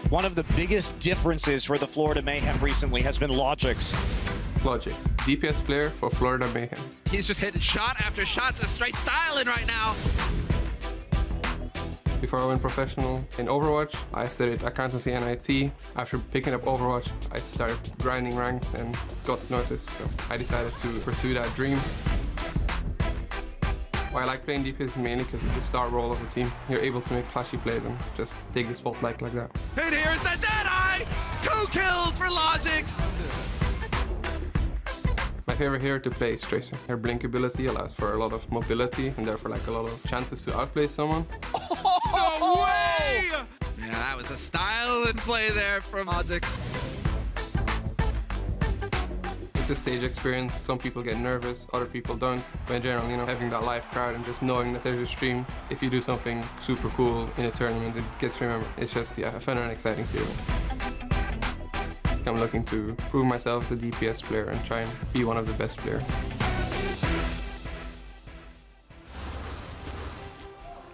One of the biggest differences for the Florida Mayhem recently has been Logix. Logix, DPS player for Florida Mayhem. He's just hitting shot after shot, just straight styling right now. Before I went professional in Overwatch, I studied accountancy and IT. After picking up Overwatch, I started grinding ranked and got noticed, so I decided to pursue that dream. Why I like playing DPS mainly because it's the star role of the team. You're able to make flashy plays and just take the spotlight like that. And here's a Deadeye! 2 kills for Logix! My favorite hero to play is Tracer. Her blink ability allows for a lot of mobility and therefore like a lot of chances to outplay someone. No way! Yeah, that was a style and play there from Logix. It's a stage experience. Some people get nervous, other people don't. But in general, you know, having that live crowd and just knowing that there's a stream, if you do something super cool in a tournament, it gets remembered. It's just, yeah, a fun and exciting feeling. I'm looking to prove myself as a DPS player and try and be one of the best players.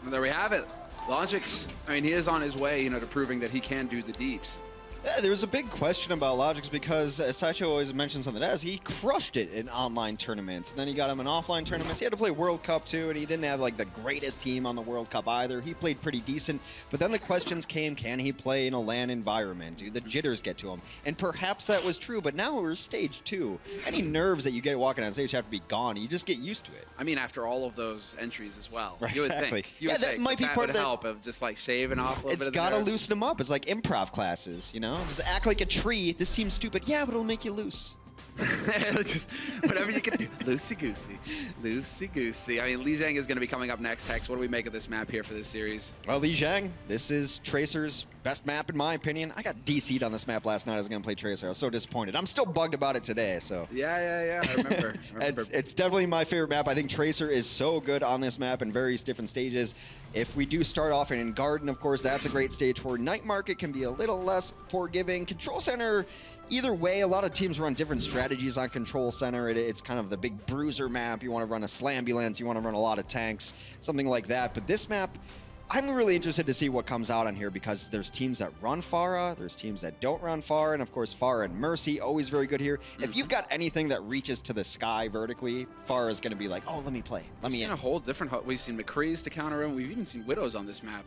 And there we have it. Logix, I mean, he is on his way, you know, to proving that he can do the deeps. Yeah, there was a big question about Logix because Saicho always mentions on the desk, he crushed it in online tournaments. And then he got him in offline tournaments. He had to play World Cup too, and he didn't have like the greatest team on the World Cup either. He played pretty decent, but then the questions came, can he play in a LAN environment? Do the jitters get to him? And perhaps that was true, but now we're stage 2. Any nerves that you get walking on stage have to be gone. You just get used to it. I mean, after all of those entries as well. Right, you would exactly. think. You Yeah, would that think might be that part would of the- help of just like shaving off a little bit It's of the got to nerves. loosen them up. It's like improv classes, you know? Just act like a tree. This seems stupid. Yeah, but it'll make you loose. Just whatever you can do. Loosey-goosey. Loosey-goosey. I mean, Li Zhang is going to be coming up next. Hex, what do we make of this map here for this series? Well, Li Zhang, this is Tracer's best map in my opinion. I got DC'd on this map last night. I was going to play Tracer. I was so disappointed. I'm still bugged about it today, so. Yeah. I remember. It's definitely my favorite map. I think Tracer is so good on this map in various different stages. If we do start off in Garden, of course, that's a great stage for. Night Market can be a little less forgiving. Control Center, either way, a lot of teams run different strategies on Control Center. It's kind of the big bruiser map. You want to run a Slambulance, you want to run a lot of tanks, something like that. But this map, I'm really interested to see what comes out on here because there's teams that run Pharah, there's teams that don't run Pharah, and of course Pharah and Mercy, always very good here. If you've got anything that reaches to the sky vertically, Pharah is going to be like, oh, let me play, let me in. We've seen a whole different, we've seen McCree's to counter him, we've even seen Widows on this map.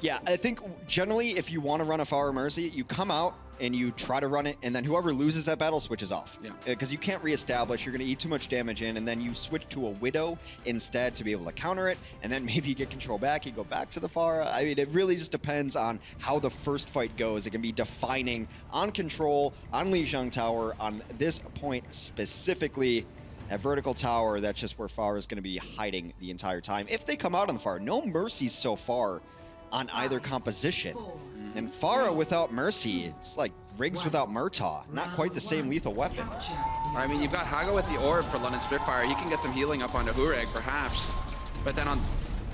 Yeah, I think generally if you want to run a Pharah Mercy, you come out and you try to run it, and then whoever loses that battle switches off. Yeah. Because you can't reestablish, you're going to eat too much damage in, and then you switch to a Widow instead to be able to counter it, and then maybe you get control back, you go back to the Pharah. I mean, it really just depends on how the first fight goes. It can be defining on Control, on Li Zhang Tower, on this point specifically. At vertical tower, that's just where Pharah is going to be hiding the entire time. If they come out on the Pharah, no mercies so far on either composition. And Pharah without Mercy, it's like Riggs without Murtaugh. Not quite the same lethal weapon. I mean, you've got Hago with the orb for London Spitfire. He can get some healing up onto Hureg, perhaps. But then on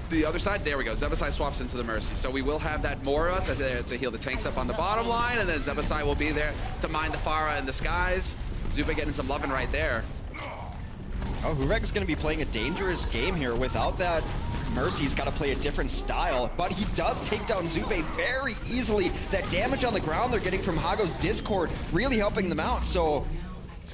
the other side, there we go. Zebasai swaps into the Mercy. So we will have that Mora to heal the tanks up on the bottom line, and then Zebasai will be there to mine the Pharah in the skies. Zube getting some loving right there. Oh, Hureg's going to be playing a dangerous game here. Without that Mercy's got to play a different style, but he does take down Zube very easily. That damage on the ground they're getting from Hago's Discord really helping them out. So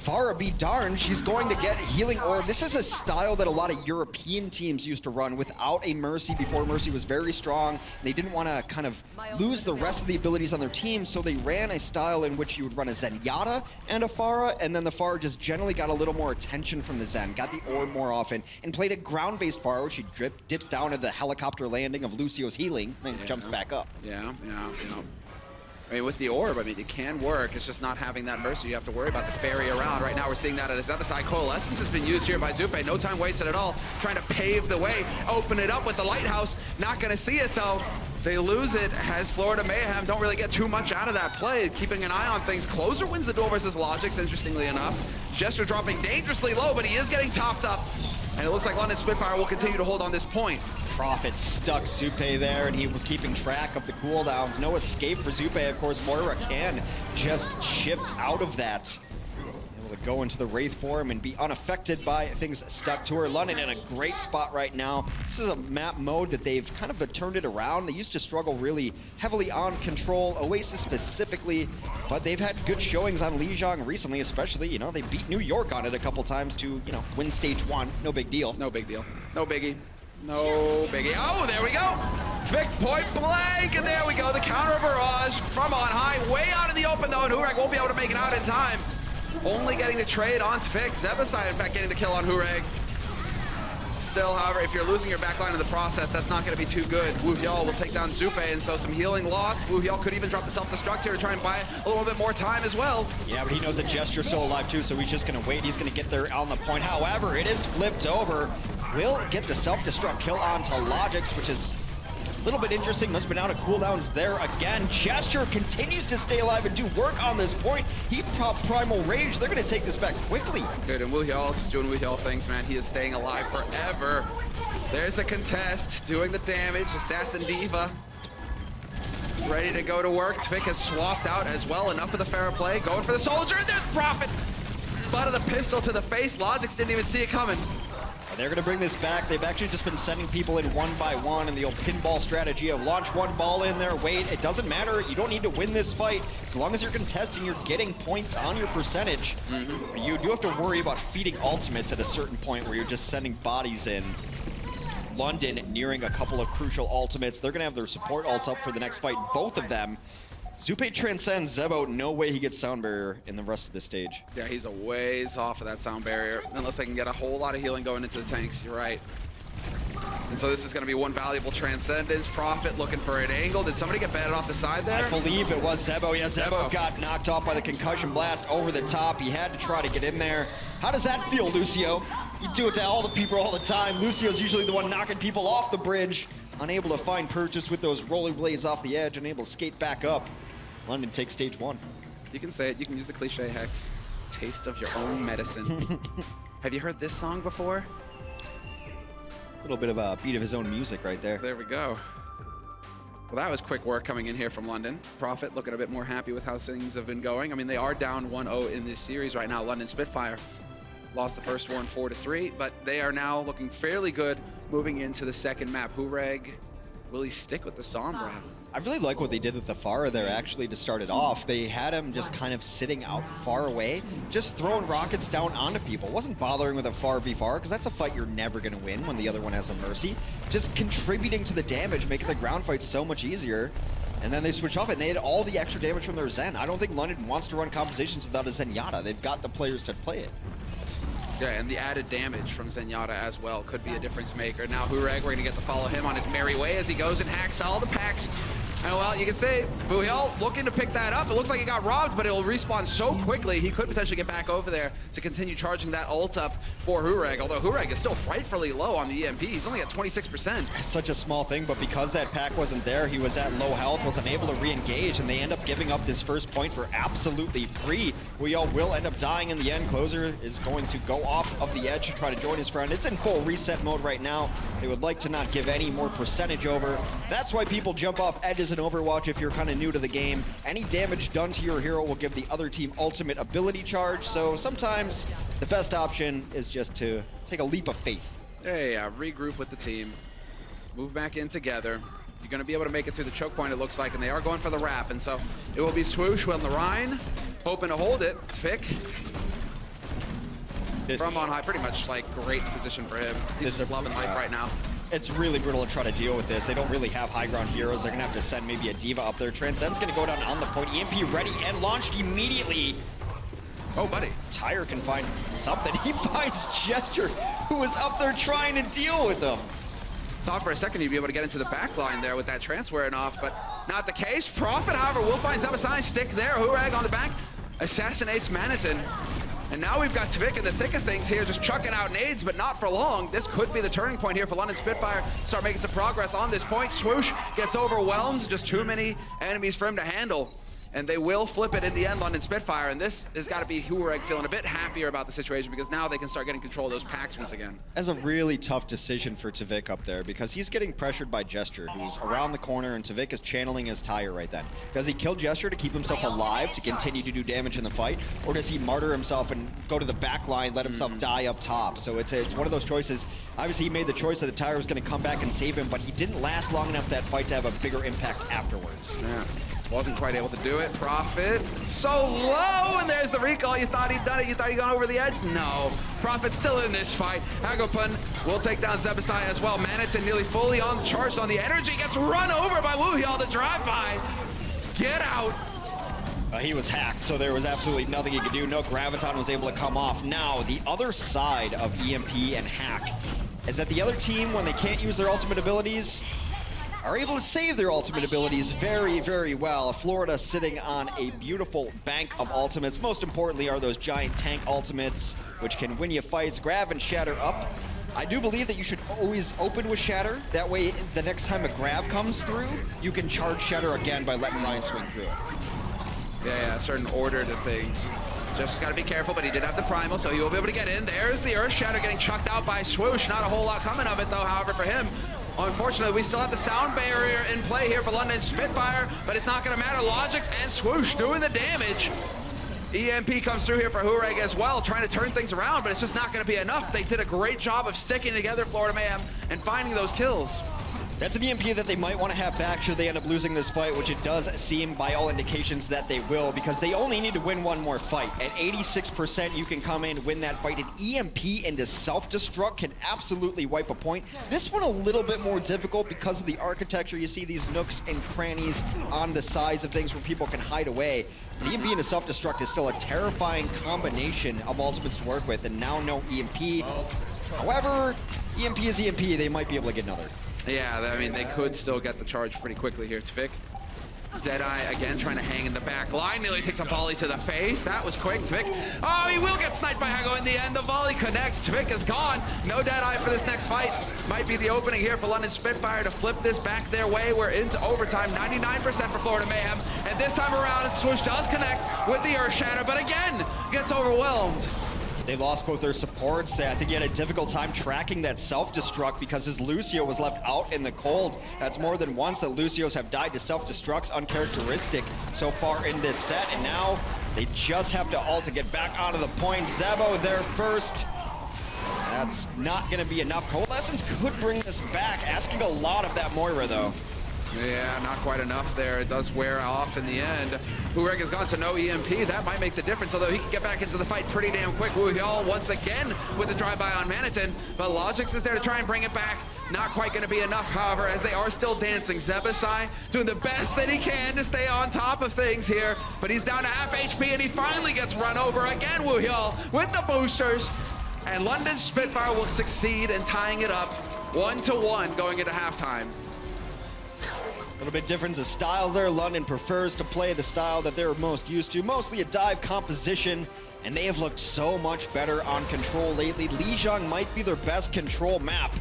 Pharah be darned, she's going to get Healing Orb. This is a style that a lot of European teams used to run without a Mercy before Mercy was very strong. They didn't want to kind of lose the rest of the abilities on their team, so they ran a style in which you would run a Zenyatta and a Pharah, and then the Pharah just generally got a little more attention from the Zen, got the Orb more often, and played a ground-based Pharah. She dips down at the helicopter landing of Lucio's healing, then jumps back up. Yeah. I mean, with the orb, I mean, it can work. It's just not having that Mercy. You have to worry about the ferry around. Right now, we're seeing that as Zebasai. Coalescence has been used here by Zupe. No time wasted at all. Trying to pave the way, open it up with the Lighthouse. Not going to see it, though. They lose it as Florida Mayhem don't really get too much out of that play. Keeping an eye on things. Closer wins the duel versus Logix, interestingly enough. Gesture dropping dangerously low, but he is getting topped up. And it looks like London Spitfire will continue to hold on this point. Prophet stuck Zupe there, and he was keeping track of the cooldowns. No escape for Zupe, of course. Moira can just shift out of that. Able to go into the Wraith form and be unaffected by things stuck to her. London in a great spot right now. This is a map mode that they've kind of turned it around. They used to struggle really heavily on control, Oasis specifically, but they've had good showings on Lijiang recently, especially, you know, they beat New York on it a couple times to, you know, win stage 1. No big deal. No big deal. No biggie. No biggie. Oh, there we go. Vic point blank, and there we go. The counter barrage from on high, way out in the open though, and Hurek won't be able to make it out in time. Only getting to trade on Vic. Zebasai, in fact, getting the kill on Hurek. Still, however, if you're losing your backline in the process, that's not going to be too good. Wuhyal will take down Zupe, and so some healing lost. Wuhyal could even drop the self-destruct here to try and buy a little bit more time as well. Yeah, but he knows that Gesture's still alive too, so he's just going to wait. He's going to get there on the point. However, it is flipped over. Will get the self-destruct kill onto Logix, which is a little bit interesting. Must have been out of cooldowns there again. Gesture continues to stay alive and do work on this point. He popped Primal Rage. They're going to take this back quickly. Good, and Wuhyal just doing Wuhyal things, man. He is staying alive forever. There's the contest, doing the damage. Assassin Diva ready to go to work. Tvik has swapped out as well. Enough of the fair play. Going for the soldier, and there's Prophet. Butt of the pistol to the face. Logix didn't even see it coming. They're going to bring this back. They've actually just been sending people in one by one in the old pinball strategy of launch one ball in there, wait. It doesn't matter. You don't need to win this fight. As long as you're contesting, you're getting points on your percentage. You do have to worry about feeding ultimates at a certain point where you're just sending bodies in. London nearing a couple of crucial ultimates. They're going to have their support ults up for the next fight, both of them. Zupe transcends Zebo. No way he gets sound barrier in the rest of the stage. Yeah, he's a ways off of that sound barrier, unless they can get a whole lot of healing going into the tanks. You're right. And so this is going to be one valuable transcendence. Prophet looking for an angle. Did somebody get batted off the side there? I believe it was Zebo. Yeah, Zebo got knocked off by the concussion blast over the top. He had to try to get in there. How does that feel, Lucio? You do it to all the people all the time. Lucio's usually the one knocking people off the bridge. Unable to find purchase with those rollerblades off the edge, unable to skate back up. London takes stage 1. You can say it. You can use the cliche, Hex. Taste of your own medicine. Have you heard this song before? A little bit of a beat of his own music right there. There we go. Well, that was quick work coming in here from London. Prophet looking a bit more happy with how things have been going. I mean, they are down 1-0 in this series right now. London Spitfire lost the first one 4-3, but they are now looking fairly good moving into the second map. Hureg, will he stick with the Sombra? I really like what they did with the Pharah there, actually, to start it off. They had him just kind of sitting out far away, just throwing rockets down onto people. Wasn't bothering with a Pharah v Pharah, because that's a fight you're never going to win when the other one has a Mercy. Just contributing to the damage, making the ground fight so much easier. And then they switch off it, and they had all the extra damage from their Zen. I don't think London wants to run compositions without a Zenyatta. They've got the players to play it. Yeah, and the added damage from Zenyatta as well could be a difference maker. Now Hureg, we're going to get to follow him on his merry way as he goes and hacks all the packs. And well, you can say, Wuhyal looking to pick that up. It looks like he got robbed, but it will respawn so quickly, he could potentially get back over there to continue charging that ult up for Hureg. Although Hureg is still frightfully low on the EMP. He's only at 26%. It's such a small thing, but because that pack wasn't there, he was at low health, wasn't able to re-engage, and they end up giving up this first point for absolutely free. Wuhyal will end up dying in the end. Closer is going to go off of the edge to try to join his friend. It's in full reset mode right now. They would like to not give any more percentage over. That's why people jump off edges in Overwatch if you're kind of new to the game. Any damage done to your hero will give the other team ultimate ability charge, so sometimes the best option is just to take a leap of faith. Yeah, regroup with the team. Move back in together. You're going to be able to make it through the choke point, it looks like, and they are going for the wrap, and so it will be Swoosh on the Rhine, hoping to hold it. Tvik from on high, pretty much like great position for him. He's just loving life right now. It's really brutal to try to deal with this. They don't really have high ground heroes. They're gonna have to send maybe a Diva up there. Transcend's gonna go down on the point. EMP ready and launched immediately. Oh, buddy. Tyre can find something. He finds Gesture, who was up there trying to deal with them. Thought for a second he'd be able to get into the back line there with that trance wearing off, but not the case. Prophet, however, will find Zebasai stick there. Hureg on the back, assassinates Manitin. And now we've got Tvik in the thick of things here, just chucking out nades, but not for long. This could be the turning point here for London Spitfire. Start making some progress on this point. Swoosh gets overwhelmed. Just too many enemies for him to handle. and they will flip it in the end, London Spitfire, and this has got to be Hureg feeling a bit happier about the situation because now they can start getting control of those packs once again. That's a really tough decision for Tvik up there because he's getting pressured by Gesture, who's around the corner, and Tvik is channeling his tire right then. Does he kill Gesture to keep himself alive to continue to do damage in the fight, or does he martyr himself and go to the back line, let himself die up top? So it's one of those choices. Obviously, he made the choice that the tire was going to come back and save him, but he didn't last long enough that fight to have a bigger impact afterwards. Yeah. Wasn't quite able to do it. Prophet so low, and there's the recall. You thought he'd done it. You thought he'd gone over the edge. No. Prophet's still in this fight. Hagopun will take down Zebasai as well. Manitin nearly fully on charged on the energy. Gets run over by Wuhyal, the drive-by. Get out. He was hacked, so there was absolutely nothing he could do. No Graviton was able to come off. Now, the other side of EMP and Hack is that the other team, when they can't use their ultimate abilities, are able to save their ultimate abilities very, very well. Florida sitting on a beautiful bank of ultimates. Most importantly are those giant tank ultimates, which can win you fights. Grav and Shatter up. I do believe that you should always open with Shatter. That way, the next time a Grav comes through, you can charge Shatter again by letting Ryan swing through it. Yeah, certain order to things. Just got to be careful, but he did have the primal, so he will be able to get in. There's the Earth Shatter getting chucked out by Swoosh. Not a whole lot coming of it, though, however, for him. Unfortunately, we still have the sound barrier in play here for London Spitfire, but it's not going to matter. Logics and Swoosh doing the damage. EMP comes through here for Hureg as well, trying to turn things around, but it's just not going to be enough. They did a great job of sticking together, Florida Mayhem, and finding those kills. That's an EMP that they might want to have back should they end up losing this fight, which it does seem by all indications that they will, because they only need to win one more fight. At 86%, you can come in and win that fight. An EMP into self-destruct can absolutely wipe a point. This one a little bit more difficult because of the architecture. You see these nooks and crannies on the sides of things where people can hide away. An EMP into self-destruct is still a terrifying combination of ultimates to work with, and now no EMP. However, EMP is EMP. They might be able to get another. Yeah, I mean, they could still get the charge pretty quickly here. Tvik, Deadeye again trying to hang in the back line. Nearly takes a volley to the face. That was quick. Tvik, oh, he will get sniped by Hago in the end. The volley connects. Tvik is gone. No Deadeye for this next fight. Might be the opening here for London Spitfire to flip this back their way. We're into overtime. 99% for Florida Mayhem. And this time around, Swoosh does connect with the Earth Shatter, but again, gets overwhelmed. They lost both their supports. I think he had a difficult time tracking that self-destruct because his Lucio was left out in the cold. That's more than once that Lucios have died to self-destructs, uncharacteristic so far in this set. And now they just have to ult to get back onto the point. Zebo there first. That's not going to be enough. Coalescence could bring this back, asking a lot of that Moira, though. Yeah, not quite enough there. It does wear off in the end. Hureg has gone to no EMP. That might make the difference, although he can get back into the fight pretty damn quick. Wuhyal once again with the drive-by on Manitin, but Logix is there to try and bring it back. Not quite going to be enough, however, as they are still dancing. Zebasai doing the best that he can to stay on top of things here, but he's down to half HP, and he finally gets run over again. Wuhyal with the boosters, and London Spitfire will succeed in tying it up 1-1 going into halftime. A little bit difference of styles there. London prefers to play the style that they're most used to, mostly a dive composition, and they have looked so much better on control lately. Lijiang might be their best control map.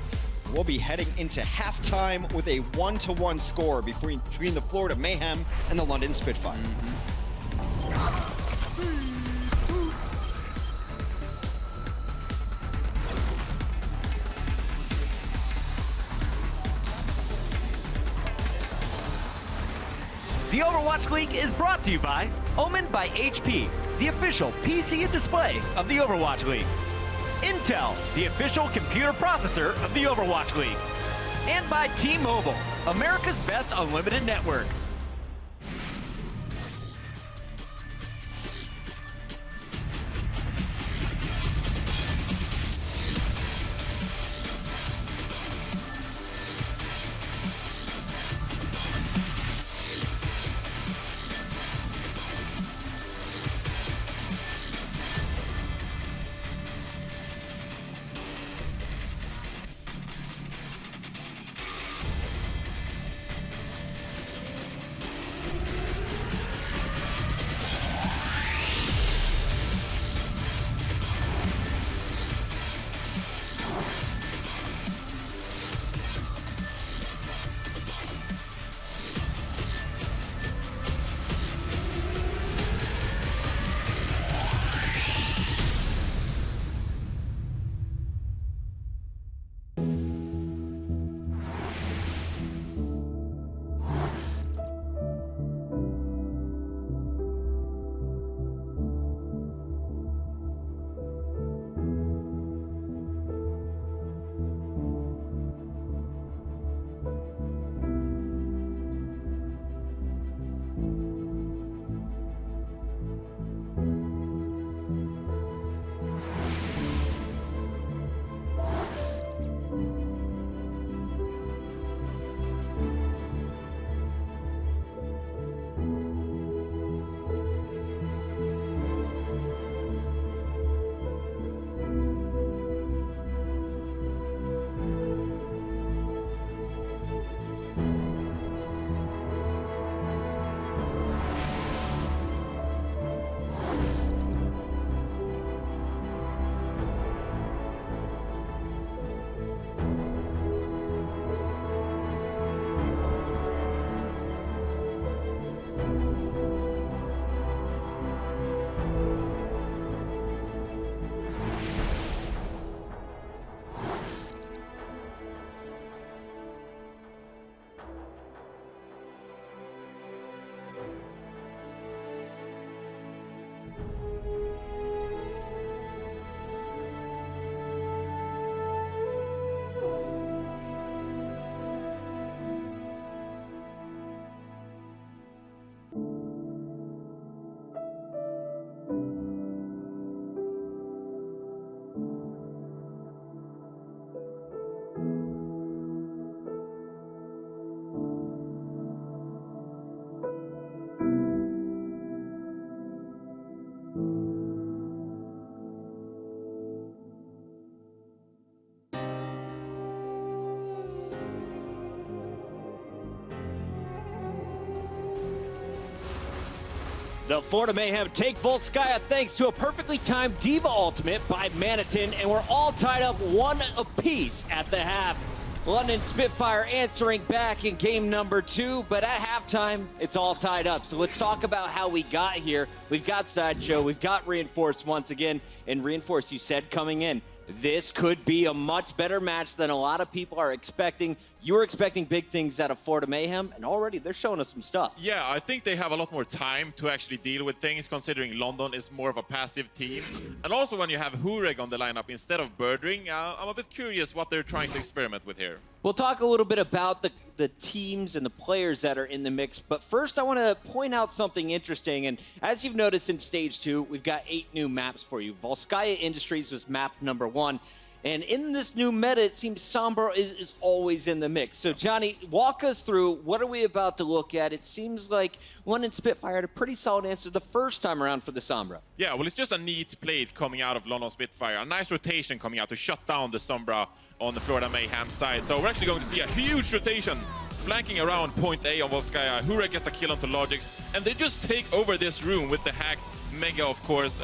We'll be heading into halftime with a 1-1 score between the Florida Mayhem and the London Spitfire. The Overwatch League is brought to you by Omen by HP, the official PC and display of the Overwatch League. Intel, the official computer processor of the Overwatch League. And by T-Mobile, America's best unlimited network. The Florida Mayhem take Volskaya thanks to a perfectly timed Diva ultimate by Manitin, and we're all tied up 1 apiece at the half. London Spitfire answering back in game number 2, but at halftime, it's all tied up. So let's talk about how we got here. We've got Sideshow, we've got Reinforce once again, and Reinforce, you said coming in, this could be a much better match than a lot of people are expecting. You're expecting big things out of Florida Mayhem, and already they're showing us some stuff. Yeah, I think they have a lot more time to actually deal with things, considering London is more of a passive team. And also when you have Hureg on the lineup instead of Birdring, I'm a bit curious what they're trying to experiment with here. We'll talk a little bit about the teams and the players that are in the mix, but first I want to point out something interesting. And as you've noticed in Stage 2, we've got 8 new maps for you. Volskaya Industries was map number 1. And in this new meta, it seems Sombra is always in the mix. So, Johnny, walk us through, what are we about to look at? It seems like London Spitfire had a pretty solid answer the first time around for the Sombra. Yeah, well, it's just a neat play coming out of London Spitfire. A nice rotation coming out to shut down the Sombra on the Florida Mayhem side. So we're actually going to see a huge rotation flanking around point A on Volskaya. Hureg gets a kill onto Logix, and they just take over this room with the hacked Mega, of course,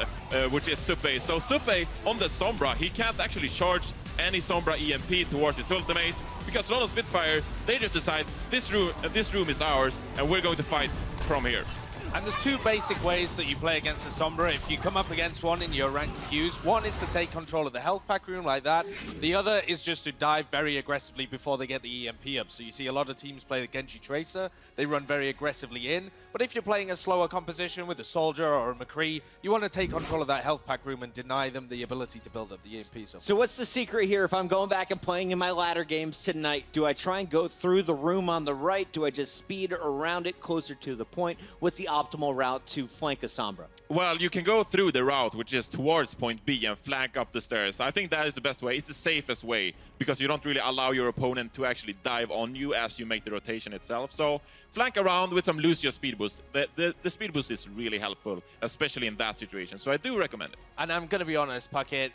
which is Suppe. So Suppe on the Sombra, he can't actually charge any Sombra EMP towards his ultimate, because London Spitfire, they just decide this room is ours, and we're going to fight from here. And there's 2 basic ways that you play against the Sombra. If you come up against one in your ranked queues, one is to take control of the health pack room like that. The other is just to dive very aggressively before they get the EMP up. So you see a lot of teams play the Genji Tracer. They run very aggressively in. But if you're playing a slower composition with a Soldier or a McCree, you want to take control of that health pack room and deny them the ability to build up the EMP. So what's the secret here? If I'm going back and playing in my ladder games tonight, do I try and go through the room on the right? Do I just speed around it closer to the point? What's the optimal route to flank a Sombra? Well, you can go through the route, which is towards point B, and flank up the stairs. I think that is the best way. It's the safest way, because you don't really allow your opponent to actually dive on you as you make the rotation itself. So flank around with some Lucio speed boost. The speed boost is really helpful, especially in that situation. So I do recommend it. And I'm going to be honest, Puckett,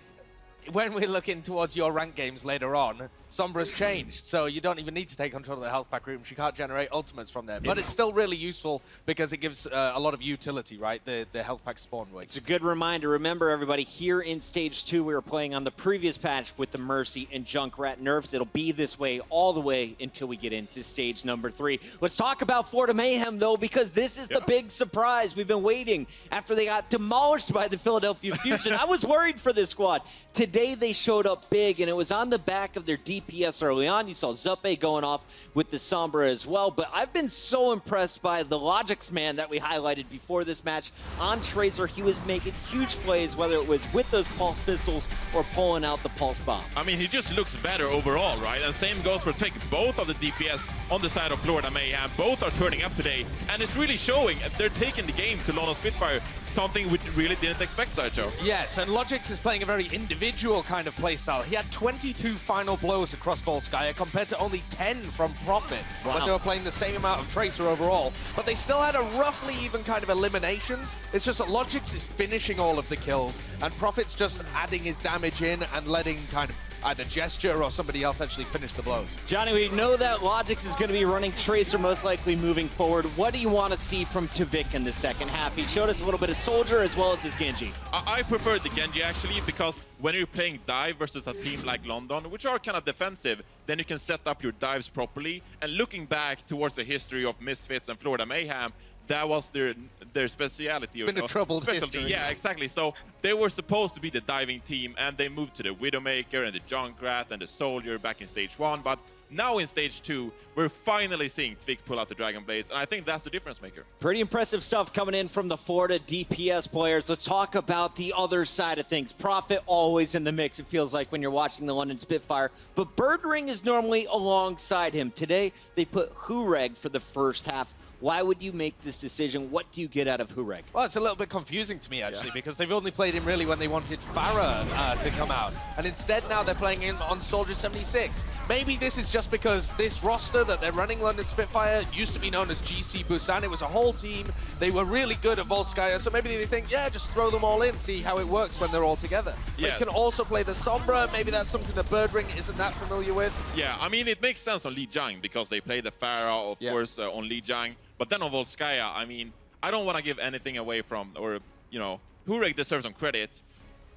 when we're looking towards your ranked games later on, Sombra's changed, so you don't even need to take control of the health pack room. She can't generate ultimates from there, but it's still really useful because it gives a lot of utility, right? The health pack spawn weight. It's a good reminder. Remember, everybody, here in Stage 2, we were playing on the previous patch with the Mercy and Junkrat nerfs. It'll be this way all the way until we get into Stage number 3. Let's talk about Florida Mayhem, though, because this is the big surprise. We've been waiting after they got demolished by the Philadelphia Fusion. I was worried for this squad. Today, they showed up big, and it was on the back of their DPS early on. You saw Zuppe going off with the Sombra as well, but I've been so impressed by the Logix man that we highlighted before this match on Tracer. He was making huge plays, whether it was with those pulse pistols or pulling out the pulse bomb. I mean, he just looks better overall, right? And same goes for taking both of the DPS on the side of Florida Mayhem. Both are turning up today, and it's really showing. They're taking the game to London Spitfire, something we really didn't expect, Sideshow. Yes, and Logix is playing a very individual kind of playstyle. He had 22 final blows across Volskaya compared to only 10 from Prophet when they were playing the same amount of Tracer overall. But they still had a roughly even kind of eliminations. It's just that Logix is finishing all of the kills, and Prophet's just adding his damage in and letting kind of either Gesture or somebody else actually finish the blows. Johnny, we know that Logix is going to be running Tracer most likely moving forward. What do you want to see from Tavik in the second half? He showed us a little bit of Soldier as well as his Genji. I prefer the Genji, actually, because when you're playing dive versus a team like London, which are kind of defensive, then you can set up your dives properly. And looking back towards the history of Misfits and Florida Mayhem, that was their speciality. It's been a troubled history. Yeah, exactly. So they were supposed to be the diving team, and they moved to the Widowmaker and the Junkrat and the Soldier back in Stage 1. But now in Stage 2, we're finally seeing Tvik pull out the Dragon Blades, and I think that's the difference maker. Pretty impressive stuff coming in from the Florida DPS players. Let's talk about the other side of things. Prophet always in the mix, it feels like, when you're watching the London Spitfire, but Birdring is normally alongside him. Today, they put Hureg for the first half. Why would you make this decision? What do you get out of Hureg? Well, it's a little bit confusing to me, actually, because they've only played him really when they wanted Farah to come out. And instead now they're playing him on Soldier 76. Maybe this is just because this roster that they're running, London Spitfire, used to be known as GC Busan. It was a whole team. They were really good at Volskaya, so maybe they think, yeah, just throw them all in, see how it works when they're all together. Yeah. But you can also play the Sombra. Maybe that's something that Birdring isn't that familiar with. Yeah, I mean, it makes sense on Lijiang because they play the Farah, of course, on Lijiang. But then on Volskaya, I mean, I don't want to give anything away from, or, you know, Hurek deserves some credit,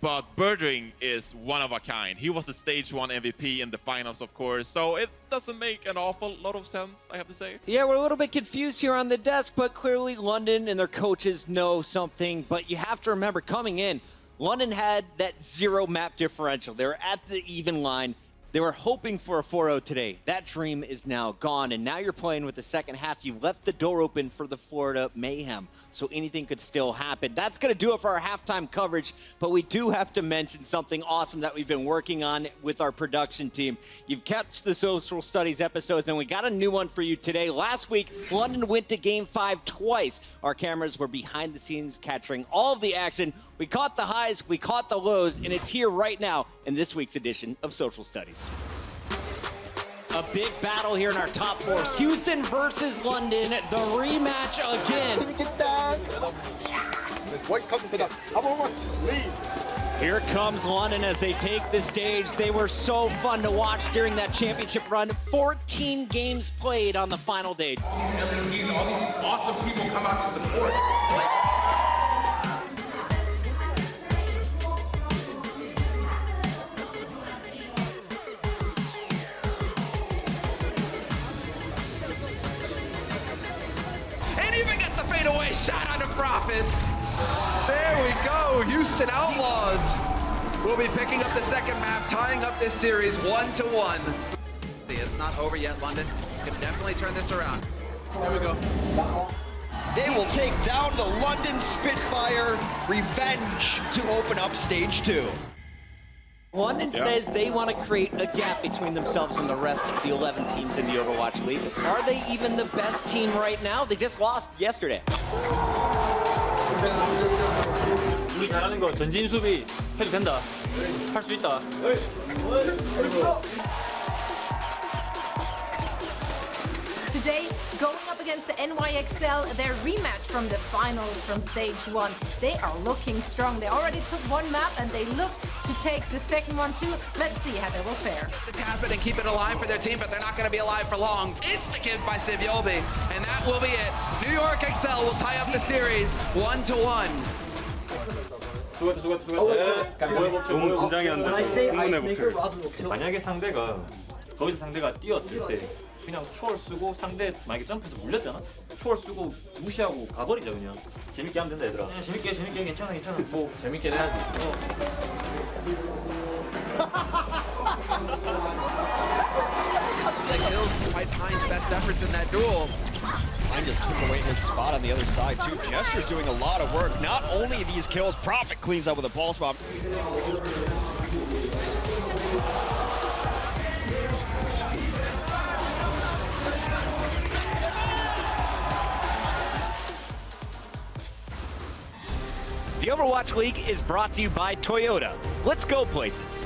but Birdring is one of a kind. He was the stage 1 MVP in the finals, of course, so it doesn't make an awful lot of sense, I have to say. Yeah, we're a little bit confused here on the desk, but clearly London and their coaches know something. But you have to remember, coming in, London had that 0 map differential. They were at the even line. They were hoping for a 4-0 today. That dream is now gone, and now you're playing with the second half. You left the door open for the Florida Mayhem, so anything could still happen. That's going to do it for our halftime coverage, but we do have to mention something awesome that we've been working on with our production team. You've catch the social studies episodes, and we got a new one for you today. Last week, London went to Game 5 twice. Our cameras were behind the scenes capturing all of the action. We caught the highs, we caught the lows, and it's here right now in this week's edition of Social Studies. A big battle here in our top 4. Houston versus London, the rematch again. Here comes London as they take the stage. They were so fun to watch during that championship run. 14 games played on the final day. All these awesome people come out to support. Even gets the fadeaway shot on the Profit. There we go. Houston Outlaws will be picking up the second map, tying up this series 1-1. It's not over yet, London. Can definitely turn this around. There we go. They will take down the London Spitfire. Revenge to open up stage 2. London says they want to create a gap between themselves and the rest of the 11 teams in the Overwatch League. Are they even the best team right now? They just lost yesterday. 우리 잘하는 거 전진 수비 해도 된다. 할 수 있다. Today, going up against the NYXL, their rematch from the finals from stage 1. They are looking strong. They already took one map and they look to take the second one too. Let's see how they will fare. To tap it and keep it alive for their team, but they're not going to be alive for long. Insta-kill by Sivyobi, and that will be it. New York XL will tie up the series 1-1. 너무 긴장이 안 돼서 만약에 상대가 거기서 상대가 뛰었을 때 그냥 초월 쓰고 상대 만약에 점프해서 물렸잖아? 초월 쓰고 무시하고 가버리자 그냥. 재밌게 하면 된다 얘들아. 재밌게 괜찮아 뭐 재밌게 해야지. That kills despite Pine's best efforts in that duel. Pine just took away his spot on the other side too. Jester's doing a lot of work. Not only these kills, Profit cleans up with a pulse bomb. The Overwatch League is brought to you by Toyota. Let's go places.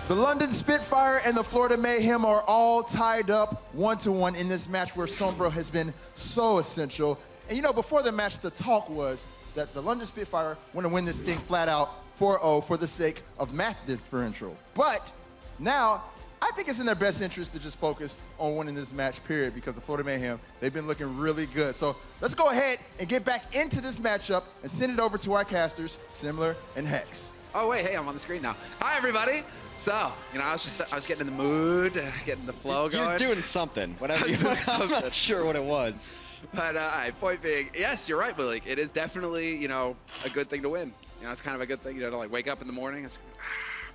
The London Spitfire and the Florida Mayhem are all tied up 1-1 in this match where Sombra has been so essential. And you know, before the match, the talk was that the London Spitfire want to win this thing flat out 4-0 for the sake of math differential. But now, I think it's in their best interest to just focus on winning this match, period, because the Florida Mayhem, they've been looking really good. So let's go ahead and get back into this matchup and send it over to our casters, Simler and Hex. Oh, wait, hey, I'm on the screen now. Hi, everybody. So, you know, I was getting in the mood, getting the flow going. You're doing something, whatever you I'm not sure what it was. But, point being, yes, you're right, Malik. It is definitely, you know, a good thing to win. You know, it's kind of a good thing, you know, to like wake up in the morning. It's,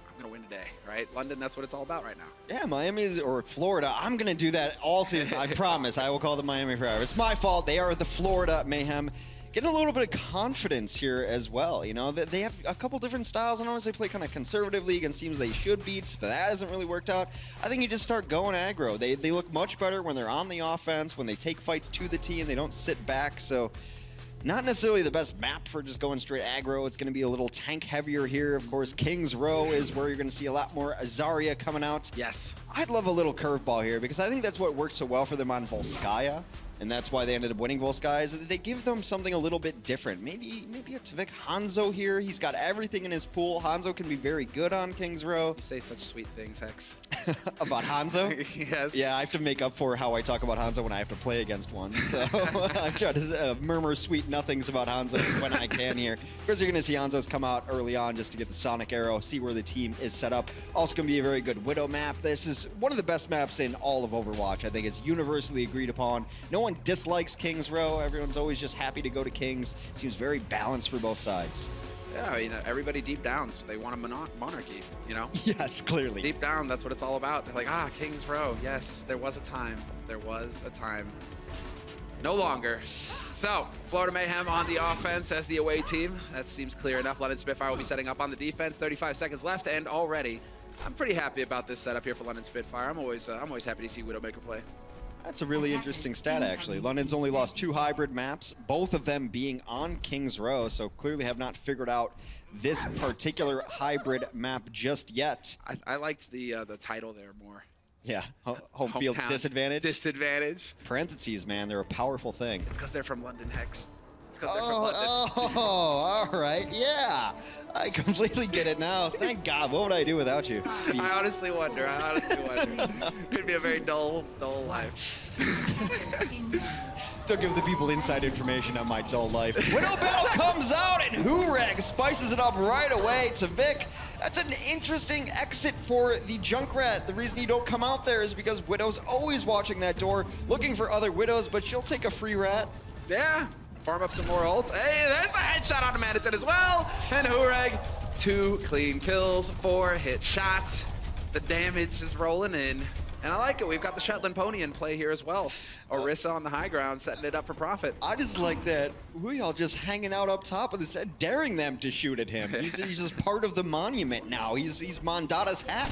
I'm going to win today, right? London, that's what it's all about right now. Yeah, Miami's or Florida. I'm going to do that all season. I promise. I will call them Miami forever. It's my fault. They are the Florida Mayhem. Getting a little bit of confidence here as well. You know, they have a couple different styles. I know they play kind of conservatively against teams they should beat, but that hasn't really worked out. I think you just start going aggro. They look much better when they're on the offense, when they take fights to the team. They don't sit back. So not necessarily the best map for just going straight aggro. It's going to be a little tank heavier here. Of course, King's Row is where you're going to see a lot more Azaria coming out. Yes. I'd love a little curveball here because I think that's what worked so well for them on Volskaya. And that's why they ended up winning Volskaya, is that they give them something a little bit different. Maybe a Tvik Hanzo here. He's got everything in his pool. Hanzo can be very good on King's Row. You say such sweet things, Hex. About Hanzo? Yes. Yeah, I have to make up for how I talk about Hanzo when I have to play against one. So I try to murmur sweet nothings about Hanzo when I can here. Of course, you're going to see Hanzo's come out early on just to get the Sonic Arrow, see where the team is set up. Also going to be a very good Widow map. This is one of the best maps in all of Overwatch. I think it's universally agreed upon. No one dislikes King's Row. Everyone's always just happy to go to King's. Seems very balanced for both sides. Yeah, I mean, everybody deep down, they want a monarchy, you know? Yes, clearly. Deep down, that's what it's all about. They're like, King's Row. Yes, there was a time. There was a time. No longer. So, Florida Mayhem on the offense as the away team. That seems clear enough. London Spitfire will be setting up on the defense. 35 seconds left, and already, I'm pretty happy about this setup here for London Spitfire. I'm always happy to see Widowmaker play. That's a really interesting stat, actually. London's only lost 2 hybrid maps, both of them being on King's Row, so clearly have not figured out this particular hybrid map just yet. I liked the title there more. Yeah, home field disadvantage. Disadvantage. Parentheses, man, they're a powerful thing. It's because they're from London, Hex. It's because they're from London. Oh, all right, yeah. I completely get it now. Thank God. What would I do without you? I honestly wonder. Could be a very dull life. Don't give the people inside information on my dull life. Widow Battle comes out and Hureg spices it up right away to Vic. That's an interesting exit for the Junkrat. The reason you don't come out there is because Widow's always watching that door, looking for other Widows, but she'll take a free rat. Yeah. Farm up some more ult. Hey, there's the headshot on the Manitou as well. And Hureg, 2 clean kills, 4 hit shots. The damage is rolling in. And I like it. We've got the Shetland pony in play here as well. Orisa on the high ground, setting it up for profit. I just like that we all just hanging out up top of this head, daring them to shoot at him. He's just part of the monument now. He's Mondada's hat.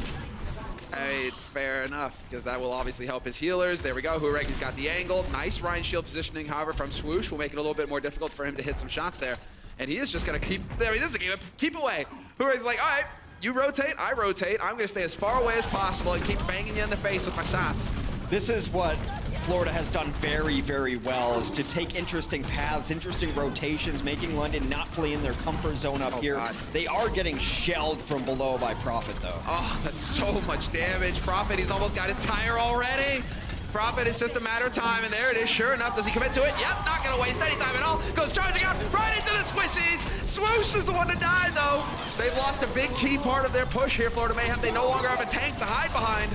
Hey, fair enough, because that will obviously help his healers. There we go. Huregi's got the angle. Nice Ryan Shield positioning, however, from Swoosh will make it a little bit more difficult for him to hit some shots there. And he is just going to keep, there he is, keep away. Huregi's like, all right, you rotate, I rotate. I'm going to stay as far away as possible and keep banging you in the face with my shots. This is what Florida has done very, very well, is to take interesting paths, interesting rotations, making London not play in their comfort zone up here. God. They are getting shelled from below by Prophet, though. Oh, that's so much damage. Prophet, he's almost got his tire already. Prophet, it's just a matter of time, and there it is. Sure enough, does he commit to it? Yep, not going to waste any time at all. Goes charging out right into the squishies. Swoosh is the one to die, though. They've lost a big key part of their push here, Florida Mayhem. They no longer have a tank to hide behind.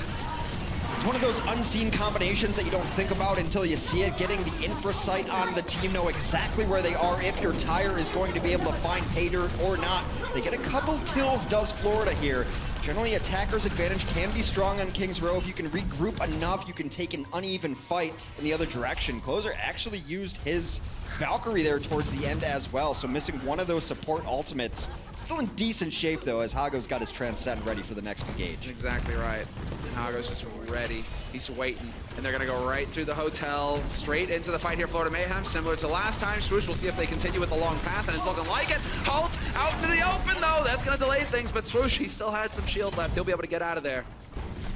It's one of those unseen combinations that you don't think about until you see it. Getting the infra sight on the team, know exactly where they are, if your tire is going to be able to find pay dirt or not. They get a couple kills, does Florida here. Generally, attacker's advantage can be strong on King's Row. If you can regroup enough, you can take an uneven fight in the other direction. Closer actually used his Valkyrie there towards the end as well, so missing one of those support ultimates. Still in decent shape, though, as Hago's got his Transcend ready for the next engage. Exactly right. And Hago's just ready. He's waiting. And they're going to go right through the hotel, straight into the fight here, Florida Mayhem. Similar to last time, Swoosh will see if they continue with the long path, and it's looking like it. Halt Out into the open, though. That's going to delay things, but Swoosh, he still had some shield left. He'll be able to get out of there.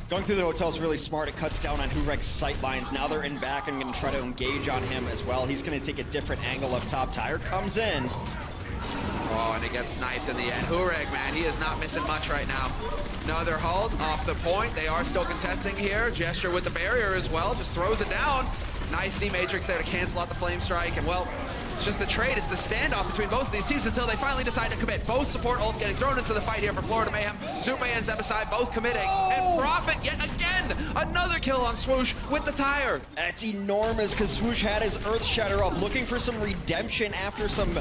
Going through the hotel is really smart. It cuts down on Hureg's sight lines. Now they're in back and going to try to engage on him as well. He's going to take a different angle up top. Tyre comes in. Oh, and he gets sniped in the end. Hureg, man, he is not missing much right now. Another hold off the point. They are still contesting here. Gesture with the barrier as well. Just throws it down. Nice D-Matrix there to cancel out the Flame Strike. And, well, it's just the trade. It's the standoff between both of these teams until they finally decide to commit. Both support ults getting thrown into the fight here for Florida Mayhem. Zupe and Zebasai both committing. And Prophet yet again. Another kill on Swoosh with the Tyre. That's enormous because Swoosh had his Earth Shatter up, looking for some redemption after some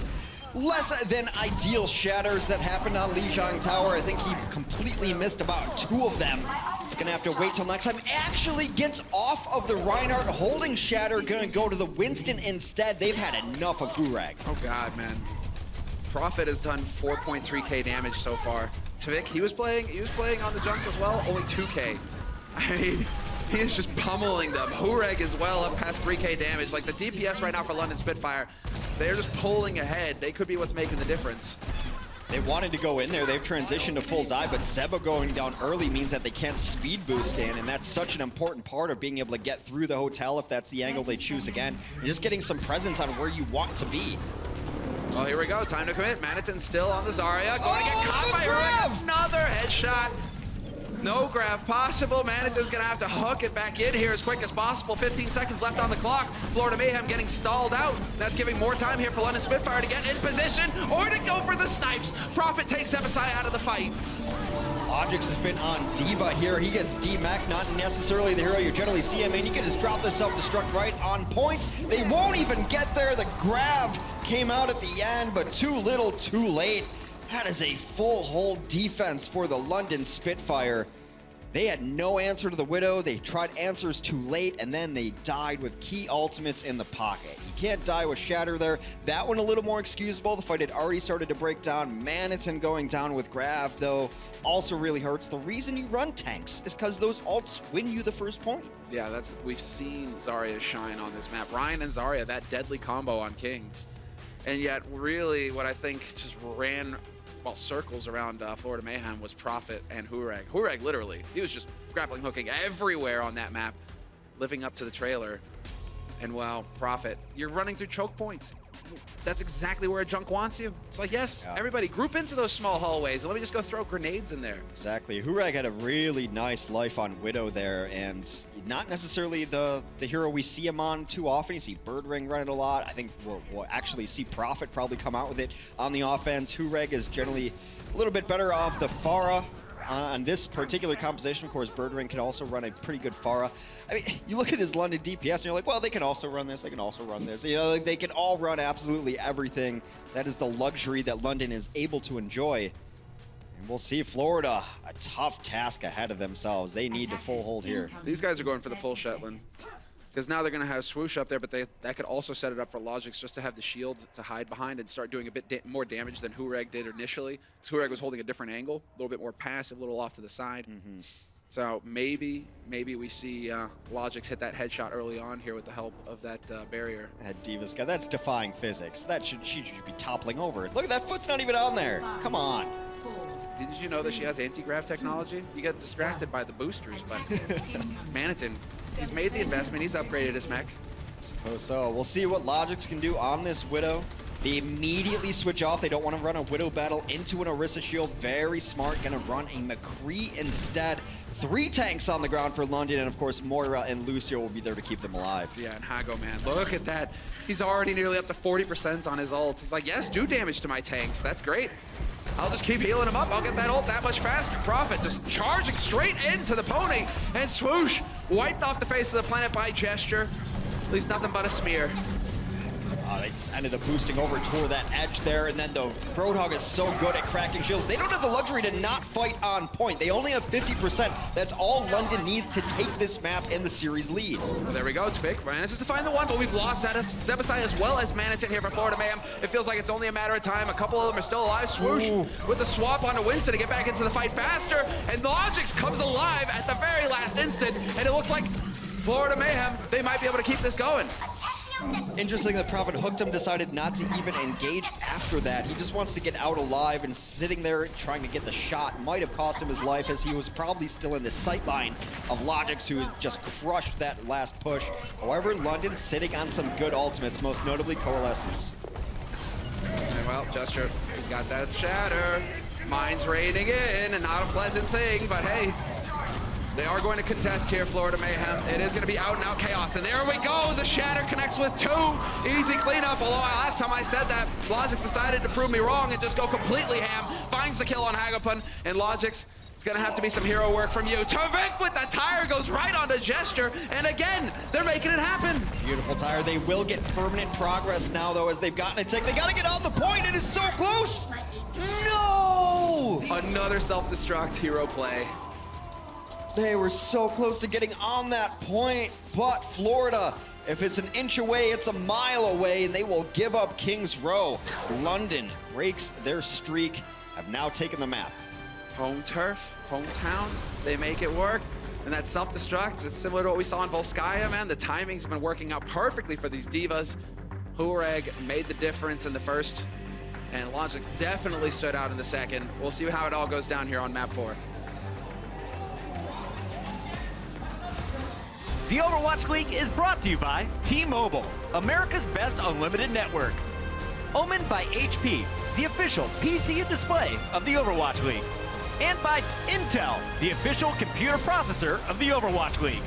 less than ideal shatters that happened on Lijiang Tower. I think he completely missed about 2 of them. He's gonna have to wait till next time. Actually gets off of the Reinhardt holding shatter, gonna go to the Winston instead. They've had enough of Hureg. Oh God, man. Prophet has done 4.3k damage so far. Tvik, he was playing on the junks as well, only 2k. I mean, he is just pummeling them. Hureg as well, up past 3k damage. Like the DPS right now for London Spitfire, they're just pulling ahead. They could be what's making the difference. They wanted to go in there. They've transitioned to full die, but Zeba going down early means that they can't speed boost in, and that's such an important part of being able to get through the hotel if that's the angle they choose again. You're just getting some presence on where you want to be. Well, here we go. Time to commit. Manitin still on the Zarya. Going to get caught by Hureg. Another headshot. No grab possible. Manitin's going to have to hook it back in here as quick as possible. 15 seconds left on the clock. Florida Mayhem getting stalled out. That's giving more time here for London Spitfire to get in position or to go for the snipes. Prophet takes Zebasai out of the fight. Logix has been on Diva here. He gets D-Mac, not necessarily the hero you generally see him in. You can just drop the self-destruct right on point. They won't even get there. The grab came out at the end, but too little, too late. That is a full hold defense for the London Spitfire. They had no answer to the Widow. They tried answers too late, and then they died with key ultimates in the pocket. You can't die with Shatter there. That one a little more excusable. The fight had already started to break down. Manitin going down with Grav, though, also really hurts. The reason you run tanks is because those ults win you the first point. Yeah, we've seen Zarya shine on this map. Ryan and Zarya, that deadly combo on Kings. And yet, really, what I think just ran circles around Florida Mayhem was Prophet and Hureg. Hureg, literally, he was just grappling hooking everywhere on that map, living up to the trailer. And well, Prophet, you're running through choke points. That's exactly where a junk wants you. It's like, yes, everybody group into those small hallways and let me just go throw grenades in there. Exactly. Hureg had a really nice life on Widow there, and not necessarily the hero we see him on too often. You see Birdring run it a lot. I think we'll actually see Prophet probably come out with it on the offense. Hureg is generally a little bit better off the Pharah. On this particular composition, of course, Birdring can also run a pretty good Pharah. I mean, you look at his London DPS and you're like, well, they can also run this, they can also run this. You know, like, they can all run absolutely everything. That is the luxury that London is able to enjoy. And we'll see Florida, a tough task ahead of themselves. They need to full hold here. These guys are going for the full Shetland. Because now they're going to have Swoosh up there, but that could also set it up for Logix just to have the shield to hide behind and start doing a bit more damage than Hureg did initially. Because Hureg was holding a different angle, a little bit more passive, a little off to the side. So maybe we see Logix hit that headshot early on here with the help of that barrier. That Divas guy, that's defying physics. She should be toppling over. Look at that foot's not even on there. Come on. Didn't you know that she has anti-grav technology? You get distracted by the boosters, but Manitin, he's made the investment. He's upgraded his mech. I suppose so. We'll see what Logix can do on this Widow. They immediately switch off. They don't want to run a Widow battle into an Orisa shield. Very smart. Going to run a McCree instead. 3 tanks on the ground for London, and of course Moira and Lucio will be there to keep them alive. Yeah, and Hago, man, look at that. He's already nearly up to 40% on his ult. He's like, yes, do damage to my tanks. That's great. I'll just keep healing him up. I'll get that ult that much faster. Prophet just charging straight into the pony, and Swoosh wiped off the face of the planet by Gesture. Leaves nothing but a smear. They just ended up boosting over toward that edge there, and then the Roadhog is so good at cracking shields. They don't have the luxury to not fight on point. They only have 50%. That's all London needs to take this map in the series lead. Well, there we go, Tvik manages to find the one, but we've lost that Zebasai as well as Manitin here for Florida Mayhem. It feels like it's only a matter of time. A couple of them are still alive. Swoosh with a swap onto Winston to get back into the fight faster, and Logix comes alive at the very last instant, and it looks like Florida Mayhem, they might be able to keep this going. Interesting that Prophet hooked him, decided not to even engage after that. He just wants to get out alive, and sitting there trying to get the shot might have cost him his life, as he was probably still in the sight line of Logix, who just crushed that last push. However, London sitting on some good ultimates, most notably Coalescence. And well, Gesture, he's got that shatter. Mine's raining in, and not a pleasant thing, but hey, they are going to contest here, Florida Mayhem. It is going to be out and out chaos, and there we go. The shatter connects with 2. Easy cleanup, although last time I said that, Logix decided to prove me wrong and just go completely ham. Finds the kill on Hagapun, and Logix, it's going to have to be some hero work from you. Tavik with the tire goes right onto Gesture, and again, they're making it happen. Beautiful tire. They will get permanent progress now, though, as they've gotten a tick. They got to get on the point. It is so close. No! Another self-destruct hero play. They were so close to getting on that point, but Florida, if it's an inch away, it's a mile away, and they will give up Kings Row. London breaks their streak, have now taken the map. Home turf, hometown, they make it work. And that self-destruct is similar to what we saw in Volskaya, man. The timing's been working out perfectly for these divas. Hureg made the difference in the first, and Logix definitely stood out in the second. We'll see how it all goes down here on map 4. The Overwatch League is brought to you by T-Mobile, America's best unlimited network. Omened by HP, the official PC and display of the Overwatch League. And by Intel, the official computer processor of the Overwatch League.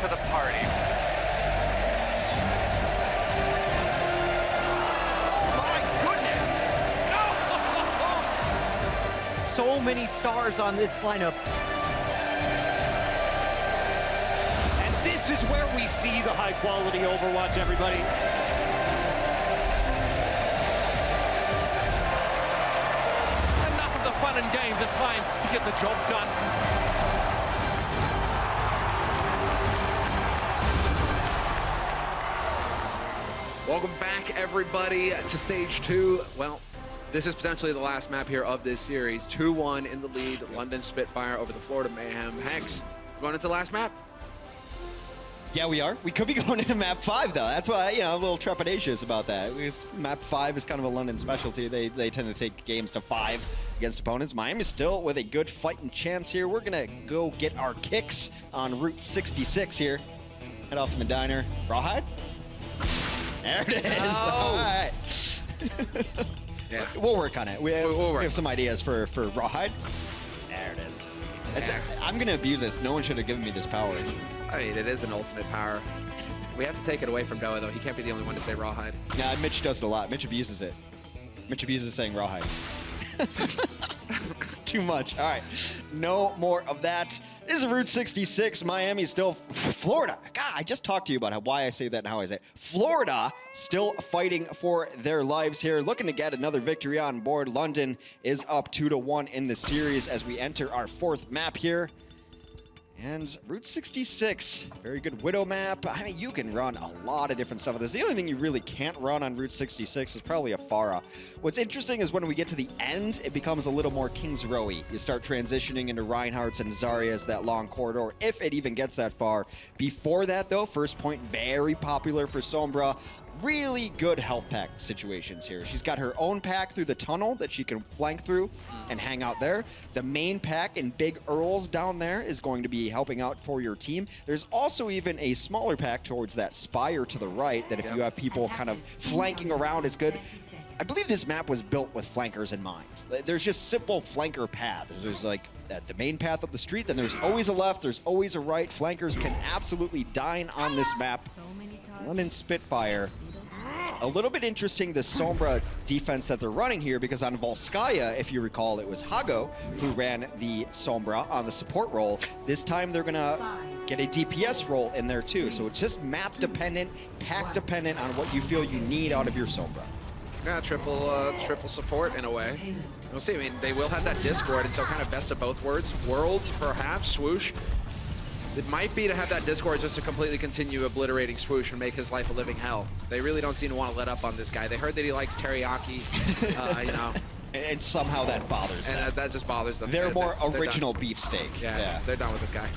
to the party. Oh my goodness! so many stars on this lineup. And this is where we see the high-quality Overwatch, everybody. Enough of the fun and games. It's time to get the job done. Welcome back, everybody, to stage 2. Well, this is potentially the last map here of this series. 2-1 in the lead, London Spitfire over the Florida Mayhem. Hex, going into the last map? Yeah, we are. We could be going into map 5, though. That's why, you know, I'm a little trepidatious about that. Because map 5 is kind of a London specialty. They tend to take games to 5 against opponents. Miami's still with a good fighting chance here. We're going to go get our kicks on Route 66 here. Head off in the diner. Rawhide? There it is. All right. Yeah. We'll work on it. We We'll work. have some ideas for Rawhide. There it is. I'm going to abuse this. No one should have given me this power. I mean, it is an ultimate power. We have to take it away from Noah, though. He can't be the only one to say Rawhide. Nah, Mitch does it a lot. Mitch abuses it. Mitch abuses saying Rawhide. It's too much. All right. No more of that. This is Route 66. Miami still... Florida. God, I just talked to you about why I say that and how I say it. Florida still fighting for their lives here. Looking to get another victory on board. London is up 2-1 in the series as we enter our 4th map here. And Route 66, very good Widow map. I mean, you can run a lot of different stuff with this. The only thing you really can't run on Route 66 is probably a Pharah. What's interesting is when we get to the end, it becomes a little more Kings Row-y. You start transitioning into Reinhardt's and Zarya's, that long corridor, if it even gets that far. Before that, though, First Point, very popular for Sombra. Really good health pack situations here. She's got her own pack through the tunnel that she can flank through and hang out there. The main pack in Big Earls down there is going to be helping out for your team. There's also even a smaller pack towards that spire to the right that if you have people kind of flanking around is good. I believe this map was built with flankers in mind. There's just simple flanker paths. There's like the main path up the street, then there's always a left, there's always a right. Flankers can absolutely dine on this map. London Spitfire. A little bit interesting, the Sombra defense that they're running here, because on Volskaya, if you recall, it was Hago who ran the Sombra on the support role. This time they're going to get a DPS role in there too. So it's just map dependent, pack dependent on what you feel you need out of your Sombra. Yeah, triple support in a way. We'll see. I mean, they will have that Discord, and so kind of best of both worlds, perhaps. Swoosh. It might be to have that Discord just to completely continue obliterating Swoosh and make his life a living hell. They really don't seem to want to let up on this guy. They heard that he likes teriyaki, you know. And somehow that bothers them. And that just bothers them. They're more original beefsteak. Yeah, they're done with this guy.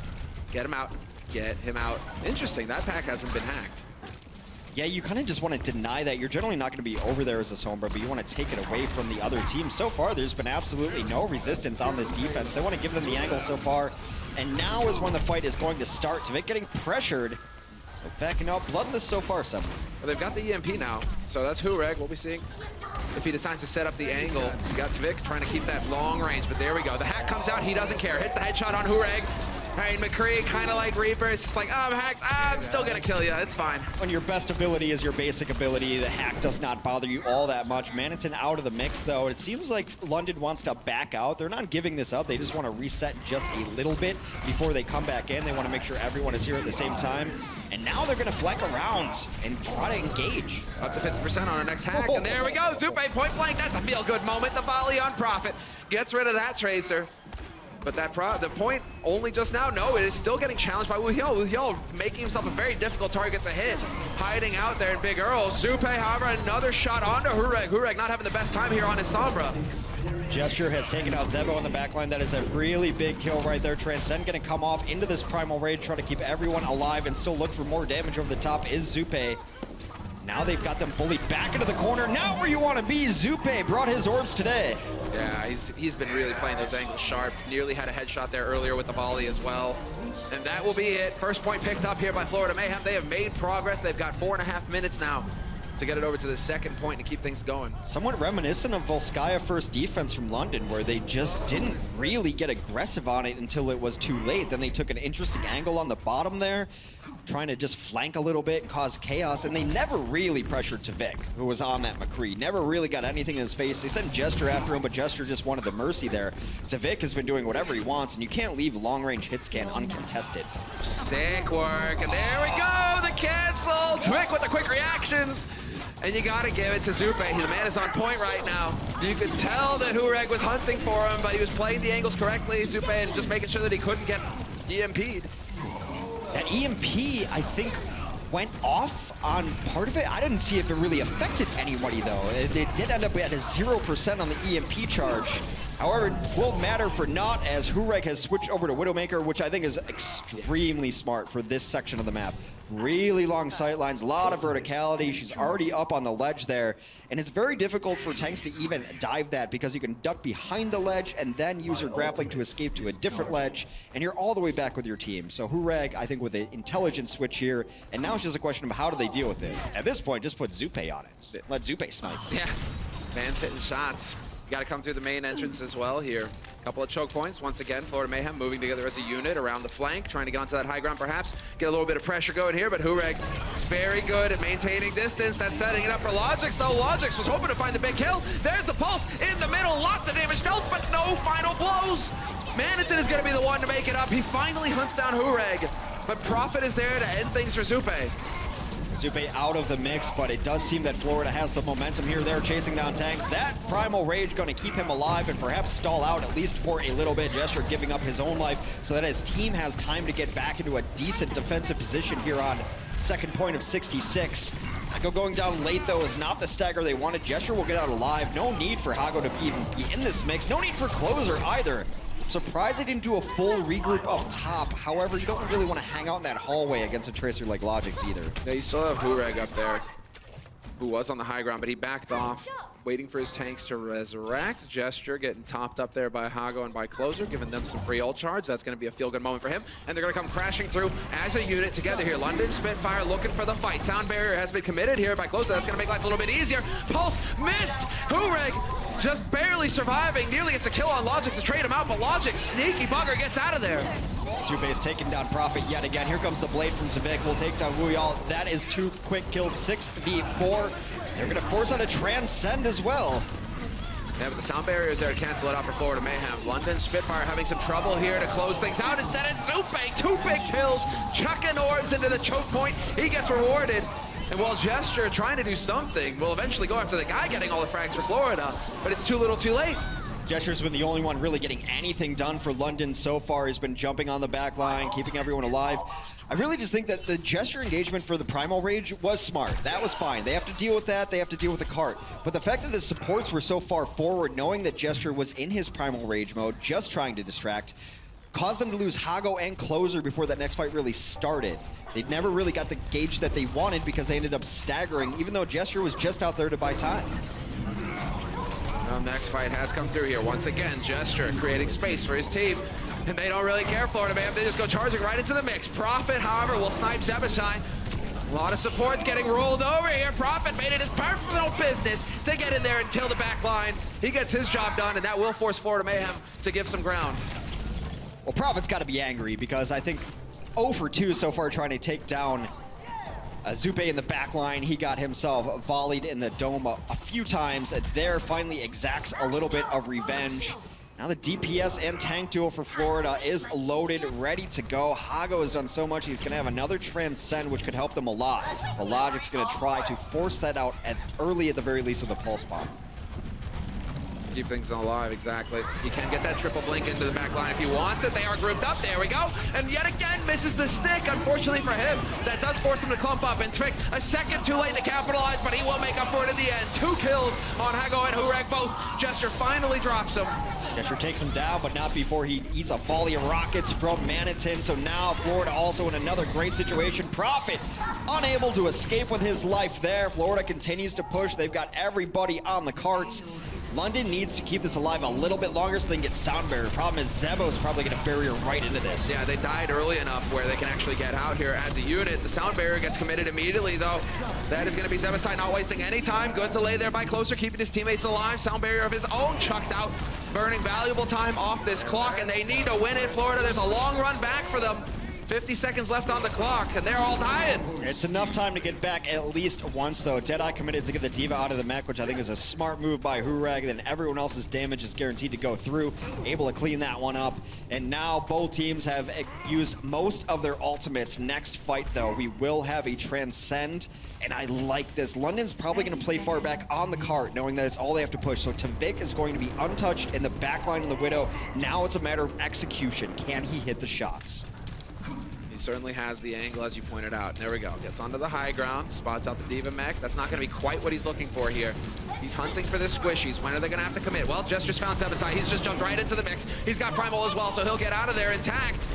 Get him out. Get him out. Interesting, that pack hasn't been hacked. Yeah, you kind of just want to deny that. You're generally not going to be over there as a Sombra, but you want to take it away from the other team. So far, there's been absolutely no resistance on this defense. They want to give them the angle so far. And now is when the fight is going to start. Tvik getting pressured. So backing up. Bloodless so far, Well, they've got the EMP now. So that's Hureg. We'll be seeing if he decides to set up the angle. You got Tvik trying to keep that long range, but there we go. The hack comes out. He doesn't care. Hits the headshot on Hureg. Right, McCree, kind of like Reaper. It's just like, oh, I'm hacked. I'm still going to kill you. It's fine. When your best ability is your basic ability, the hack does not bother you all that much. Maniton out of the mix, though. It seems like London wants to back out. They're not giving this up. They just want to reset just a little bit before they come back in. They want to make sure everyone is here at the same time. And now they're going to flank around and try to engage. Up to 50% on our next hack. And there we go. Zupe point blank. That's a feel-good moment. The volley on Prophet gets rid of that Tracer. But the point only just now, no, it is still getting challenged by Woohyol. Woohyol making himself a very difficult target to hit. Hiding out there in Big Earl. Zupe, however, another shot onto Hureg. Hureg not having the best time here on his Sombra. Gesture has taken out Zebo on the backline. That is a really big kill right there. Transcend going to come off into this Primal Rage, try to keep everyone alive and still look for more damage over the top is Zupe. Now they've got them bullied back into the corner. Not where you want to be. Zupe brought his orbs today. Yeah, he's been really playing those angles sharp. Nearly had a headshot there earlier with the volley as well. And that will be it. First point picked up here by Florida Mayhem. They have made progress. They've got 4.5 minutes now to get it over to the second point and keep things going. Somewhat reminiscent of Volskaya first defense from London, where they just didn't really get aggressive on it until it was too late. Then they took an interesting angle on the bottom there, trying to just flank a little bit and cause chaos, and they never really pressured Tavik, who was on that McCree. Never really got anything in his face. They sent Gesture after him, but Gesture just wanted the mercy there. Tavik has been doing whatever he wants, and you can't leave long-range hit scan uncontested. Sick work, and there we go, the cancel! Tavik with the quick reactions, and you gotta give it to Zupe. The man is on point right now. You could tell that Hureg was hunting for him, but he was playing the angles correctly, Zupe, and just making sure that he couldn't get EMP'd. That EMP, I think, went off on part of it. I didn't see if it really affected anybody, though. It did end up at a 0% on the EMP charge. However, it won't matter for naught, as Hureg has switched over to Widowmaker, which I think is extremely smart for this section of the map. Really long sight lines, a lot of verticality. She's already up on the ledge there, and it's very difficult for tanks to even dive that because you can duck behind the ledge and then use your grappling to escape to a different ledge, and you're all the way back with your team. So Hureg, I think, with an intelligent switch here, and now it's just a question of how do they deal with this. At this point, just put Zupe on it. Just let Zupe snipe. Yeah, Van's hitting shots. You got to come through the main entrance as well here. Couple of choke points. Once again, Florida Mayhem moving together as a unit around the flank, trying to get onto that high ground perhaps. Get a little bit of pressure going here, but Hureg is very good at maintaining distance. That's setting it up for Logix, though. Logix was hoping to find the big kill. There's the pulse in the middle. Lots of damage dealt, but no final blows. Maniton is going to be the one to make it up. He finally hunts down Hureg, but Prophet is there to end things for Zupe. Zupe out of the mix, but it does seem that Florida has the momentum here. They're chasing down tanks. That Primal Rage going to keep him alive and perhaps stall out at least for a little bit. Gesture giving up his own life so that his team has time to get back into a decent defensive position here on second point of 66. Hago going down late, though, is not the stagger they wanted. Gesture will get out alive. No need for Hago to even be in this mix. No need for Closer either. Surprised they didn't do a full regroup up top. However, you don't really want to hang out in that hallway against a Tracer like Logix either. Yeah, you still have Hureg up there, who was on the high ground, but he backed off, waiting for his tanks to resurrect. Gesture getting topped up there by Hago and by Closer, giving them some free ult charge. That's going to be a feel-good moment for him. And they're going to come crashing through as a unit together here. London Spitfire looking for the fight. Sound barrier has been committed here by Closer. That's going to make life a little bit easier. Pulse missed. Hureg just barely surviving. Nearly gets a kill on Logix to trade him out, but Logix, sneaky bugger, gets out of there. Zupe is taking down Prophet yet again. Here comes the blade from Tavik. We'll take down Wuyal. That is 2 quick kills, 6v4. They're going to force out a Transcend as well. Yeah, but the sound barrier is there to cancel it out for Florida Mayhem. London Spitfire having some trouble here to close things out. Instead, it's Zupe, 2 big kills, chucking orbs into the choke point. He gets rewarded. And while Gesture trying to do something, will eventually go after the guy getting all the frags for Florida, but it's too little too late. Gesture's been the only one really getting anything done for London so far. He's been jumping on the back line, keeping everyone alive. I really just think that the Gesture engagement for the Primal Rage was smart. That was fine. They have to deal with that. They have to deal with the cart. But the fact that the supports were so far forward, knowing that Gesture was in his Primal Rage mode, just trying to distract, caused them to lose Hago and Closer before that next fight really started. They never really got the gauge that they wanted because they ended up staggering, even though Gesture was just out there to buy time. Well, next fight has come through here. Once again, Gesture creating space for his team. And they don't really care, Florida man. They just go charging right into the mix. Prophet, however, will snipe Zebashai. A lot of supports getting rolled over here. Prophet made it his personal business to get in there and kill the back line. He gets his job done, and that will force Florida Mayhem to give some ground. Well, Prophet's got to be angry because I think 0 for 2 so far trying to take down Zupe in the back line. He got himself volleyed in the dome a few times. There finally exacts a little bit of revenge. Now the DPS and tank duo for Florida is loaded, ready to go. Hago has done so much, he's going to have another Transcend, which could help them a lot. But Logic's going to try to force that out early at the very least with a Pulse Bomb. Keep things alive, exactly. He can get that triple blink into the back line if he wants it. They are grouped up, there we go. And yet again, misses the stick, unfortunately for him. That does force him to clump up, and Trick a second too late to capitalize, but he will make up for it in the end. 2 kills on Hago and Hureg both. Gesture finally drops him. Gesture takes him down, but not before he eats a volley of rockets from Maniton. So now Florida also in another great situation. Prophet unable to escape with his life there. Florida continues to push. They've got everybody on the carts. London needs to keep this alive a little bit longer so they can get Sound Barrier. Problem is Zebo's probably going to barrier right into this. Yeah, they died early enough where they can actually get out here as a unit. The Sound Barrier gets committed immediately, though. That is going to be Zebasai not wasting any time. Good to lay there by Closer, keeping his teammates alive. Sound Barrier of his own chucked out, burning valuable time off this clock, and they need to win it. Florida, there's a long run back for them. 50 seconds left on the clock, and they're all dying. It's enough time to get back at least once, though. Deadeye committed to get the Diva out of the mech, which I think is a smart move by Hurag. Then everyone else's damage is guaranteed to go through. Able to clean that one up. And now both teams have used most of their ultimates. Next fight, though, we will have a Transcend. And I like this. London's probably going to play far back on the cart, knowing that it's all they have to push. So Tavik is going to be untouched in the backline of the Widow. Now it's a matter of execution. Can he hit the shots? He certainly has the angle, as you pointed out. There we go. Gets onto the high ground, spots out the Diva mech. That's not going to be quite what he's looking for here. He's hunting for the squishies. When are they going to have to commit? Well, Jester's found Zebasai. He's just jumped right into the mix. He's got Primal as well, so he'll get out of there intact.